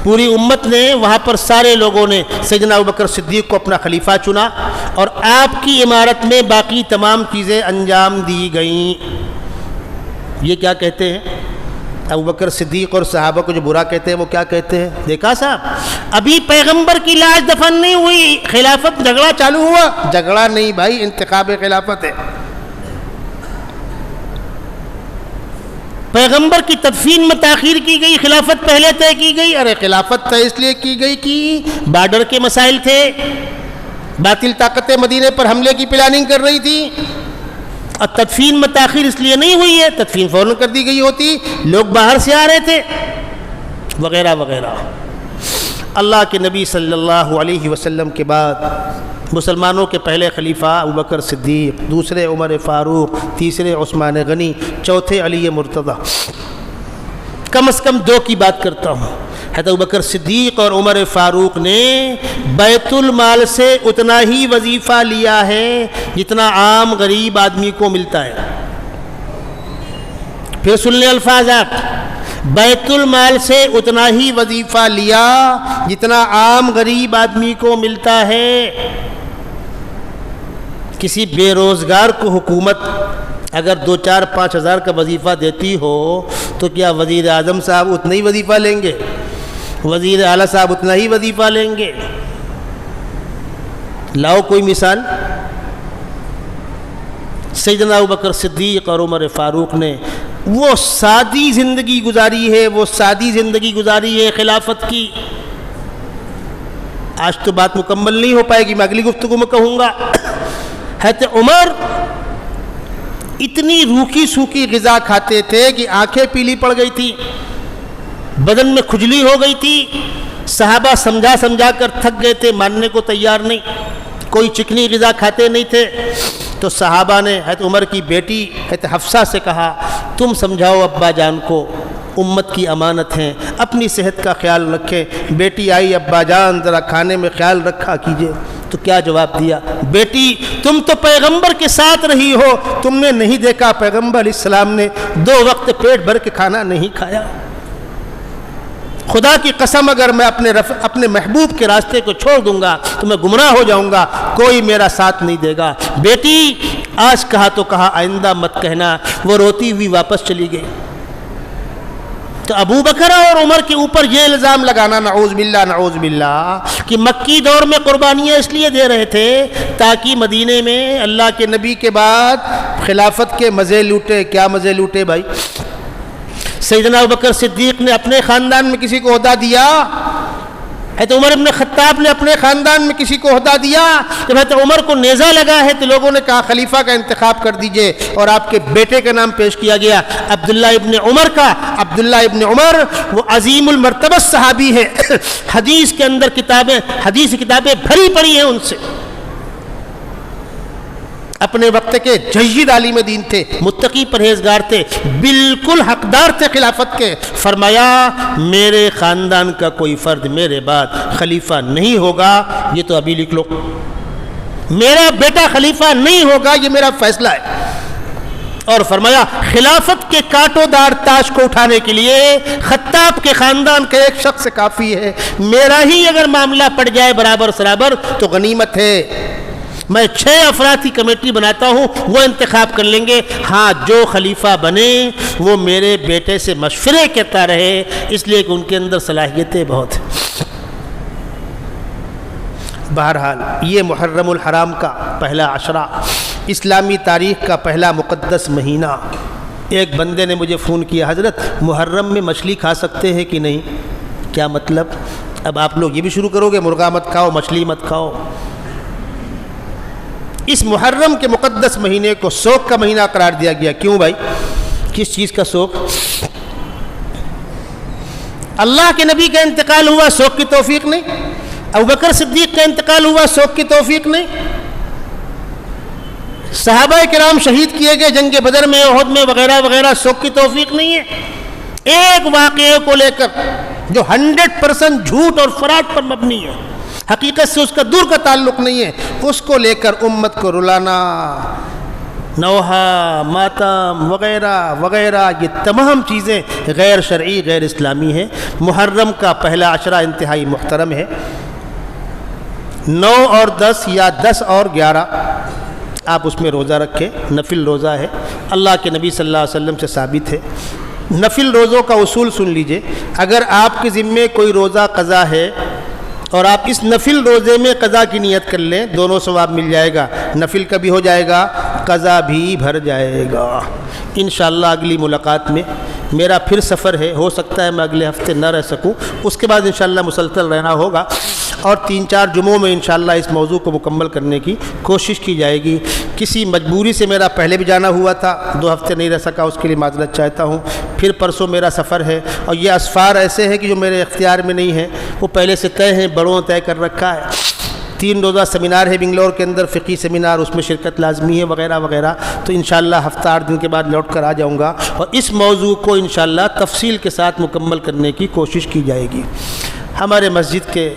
پوری امت نے، وہاں پر سارے لوگوں نے سیدنا ابوبکر صدیق کو اپنا خلیفہ چنا، اور آپ کی عمارت میں باقی تمام چیزیں انجام دی گئیں. یہ کیا کہتے ہیں؟ ابوبکر صدیق اور صحابہ کو جو برا کہتے ہیں وہ کیا کہتے ہیں؟ دیکھا صاحب، ابھی پیغمبر کی لاش دفن نہیں ہوئی، خلافت جھگڑا چالو ہوا. جھگڑا نہیں بھائی، انتخاب خلافت ہے. پیغمبر کی تدفین میں تاخیر کی گئی، خلافت پہلے طے کی گئی. ارے خلافت طے اس لیے کی گئی کہ بارڈر کے مسائل تھے، باطل طاقتیں مدینے پر حملے کی پلاننگ کر رہی تھی. اور تدفین میں تاخیر اس لیے نہیں ہوئی ہے، تدفین فوراً کر دی گئی ہوتی، لوگ باہر سے آ رہے تھے وغیرہ وغیرہ. اللہ کے نبی صلی اللہ علیہ وسلم کے بعد مسلمانوں کے پہلے خلیفہ ابوبکر صدیق، دوسرے عمر فاروق، تیسرے عثمان غنی، چوتھے علی مرتضیٰ. کم از کم دو کی بات کرتا ہوں. حضرت ابوبکر صدیق اور عمر فاروق نے بیت المال سے اتنا ہی وظیفہ لیا ہے جتنا عام غریب آدمی کو ملتا ہے. پھر سن لیں الفاظ آپ، بیت المال سے اتنا ہی وظیفہ لیا جتنا عام غریب آدمی کو ملتا ہے. کسی بے روزگار کو حکومت اگر 2-4-5 ہزار کا وظیفہ دیتی ہو تو کیا وزیر اعظم صاحب اتنا ہی وظیفہ لیں گے؟ وزیر اعلیٰ صاحب اتنا ہی وظیفہ لیں گے؟ لاؤ کوئی مثال. سیدنا ابوبکر صدیق اور عمر فاروق نے وہ سادی زندگی گزاری ہے، وہ سادی زندگی گزاری ہے خلافت کی. آج تو بات مکمل نہیں ہو پائے گی، میں اگلی گفتگو میں کہوں گا. حضرت عمر اتنی روکھی سوکھی غذا کھاتے تھے کہ آنکھیں پیلی پڑ گئی تھی، بدن میں کھجلی ہو گئی تھی. صحابہ سمجھا سمجھا کر تھک گئے تھے، ماننے کو تیار نہیں. کوئی چکنی غذا کھاتے نہیں تھے. تو صحابہ نے حضرت عمر کی بیٹی حضرت حفصہ سے کہا تم سمجھاؤ ابا جان کو امت کی امانت ہیں، اپنی صحت کا خیال رکھیں۔ بیٹی آئی، ابا جان ذرا کھانے میں خیال رکھا کیجئے، تو کیا جواب دیا؟ بیٹی تم تو پیغمبر کے ساتھ رہی ہو، تم نے نہیں دیکھا پیغمبر علیہ السلام نے 2 وقت پیٹ بھر کے کھانا نہیں کھایا؟ خدا کی قسم اگر میں اپنے محبوب کے راستے کو چھوڑ دوں گا تو میں گمراہ ہو جاؤں گا، کوئی میرا ساتھ نہیں دے گا۔ بیٹی آج کہا تو کہا، آئندہ مت کہنا۔ وہ روتی ہوئی واپس چلی گئی۔ تو ابو بکر اور عمر کے اوپر یہ الزام لگانا، نعوذ باللہ، کہ مکی دور میں قربانیاں اس لیے دے رہے تھے تاکہ مدینے میں اللہ کے نبی کے بعد خلافت کے مزے لوٹے۔ کیا مزے لوٹے بھائی؟ سیدنا ابو بکر صدیق نے اپنے خاندان میں کسی کو عہدہ دیا؟ حضرت عمر ابن خطاب نے اپنے خاندان میں کسی کو عہدہ دیا؟ جب حضرت عمر کو نیزہ لگا ہے تو لوگوں نے کہا خلیفہ کا انتخاب کر دیجئے، اور آپ کے بیٹے کا نام پیش کیا گیا، عبداللہ ابن عمر کا۔ عبداللہ ابن عمر وہ عظیم المرتبہ صحابی ہے، حدیث کے اندر حدیث کتابیں بھری پڑی ہیں ان سے۔ اپنے وقت کے جید عالم دین تھے، متقی پرہیزگار تھے، بالکل حقدار تھے خلافت کے۔ فرمایا میرے خاندان کا کوئی فرد میرے بعد خلیفہ نہیں ہوگا، یہ تو ابھی لکھ لو، میرا بیٹا خلیفہ نہیں ہوگا، یہ میرا فیصلہ ہے۔ اور فرمایا خلافت کے کانٹوں دار تاج کو اٹھانے کے لیے خطاب کے خاندان کا ایک شخص کافی ہے، میرا ہی اگر معاملہ پڑ جائے برابر سرابر تو غنیمت ہے۔ میں 6 افراد کی کمیٹی بناتا ہوں، وہ انتخاب کر لیں گے، ہاں جو خلیفہ بنے وہ میرے بیٹے سے مشورے کرتا رہے، اس لیے کہ ان کے اندر صلاحیتیں بہت ہیں۔ بہرحال یہ محرم الحرام کا پہلا عشرہ، اسلامی تاریخ کا پہلا مقدس مہینہ۔ ایک بندے نے مجھے فون کیا، حضرت محرم میں مچھلی کھا سکتے ہیں کہ نہیں؟ کیا مطلب؟ اب آپ لوگ یہ بھی شروع کرو گے مرغا مت کھاؤ، مچھلی مت کھاؤ؟ اس محرم کے مقدس مہینے کو سوگ کا مہینہ قرار دیا گیا۔ کیوں بھائی؟ کس چیز کا سوگ؟ اللہ کے نبی کا انتقال ہوا، سوگ کی توفیق نہیں؟ ابو بکر صدیق کا انتقال ہوا، سوگ کی توفیق نہیں؟ صحابہ کرام شہید کیے گئے جنگ بدر میں، احد میں، وغیرہ وغیرہ، سوگ کی توفیق نہیں ہے؟ ایک واقعے کو لے کر جو 100% جھوٹ اور فراد پر مبنی ہے، حقیقت سے اس کا دور کا تعلق نہیں ہے، اس کو لے کر امت کو رلانا، نوحہ، ماتم وغیرہ وغیرہ، یہ تمام چیزیں غیر شرعی، غیر اسلامی ہیں۔ محرم کا پہلا عشرہ انتہائی محترم ہے۔ 9 اور 10 یا 10 اور 11 آپ اس میں روزہ رکھیں، نفل روزہ ہے، اللہ کے نبی صلی اللہ علیہ وسلم سے ثابت ہے۔ نفل روزوں کا اصول سن لیجئے، اگر آپ کے ذمے کوئی روزہ قضا ہے اور آپ اس نفل روزے میں قضا کی نیت کر لیں، دونوں ثواب مل جائے گا، نفل کا بھی ہو جائے گا، قضا بھی بھر جائے گا۔ انشاءاللہ اگلی ملاقات میں میرا پھر سفر ہے، ہو سکتا ہے میں اگلے ہفتے نہ رہ سکوں، اس کے بعد انشاءاللہ مسلسل رہنا ہوگا، اور 3-4 جمعوں میں انشاءاللہ اس موضوع کو مکمل کرنے کی کوشش کی جائے گی۔ کسی مجبوری سے میرا پہلے بھی جانا ہوا تھا، 2 ہفتے نہیں رہ سکا، اس کے لیے معذرت چاہتا ہوں۔ پھر پرسوں میرا سفر ہے، اور یہ اسفار ایسے ہیں کہ جو میرے اختیار میں نہیں ہیں، وہ پہلے سے طے ہیں، بڑوں طے کر رکھا ہے۔ 3 روزہ سیمینار ہے بنگلور کے اندر، فقہی سیمینار، اس میں شرکت لازمی ہے وغیرہ وغیرہ، تو انشاءاللہ ہفتہ 8 دن کے بعد لوٹ کر آ جاؤں گا، اور اس موضوع کو انشاءاللہ تفصیل کے ساتھ مکمل کرنے کی کوشش کی جائے گی۔ ہمارے مسجد کے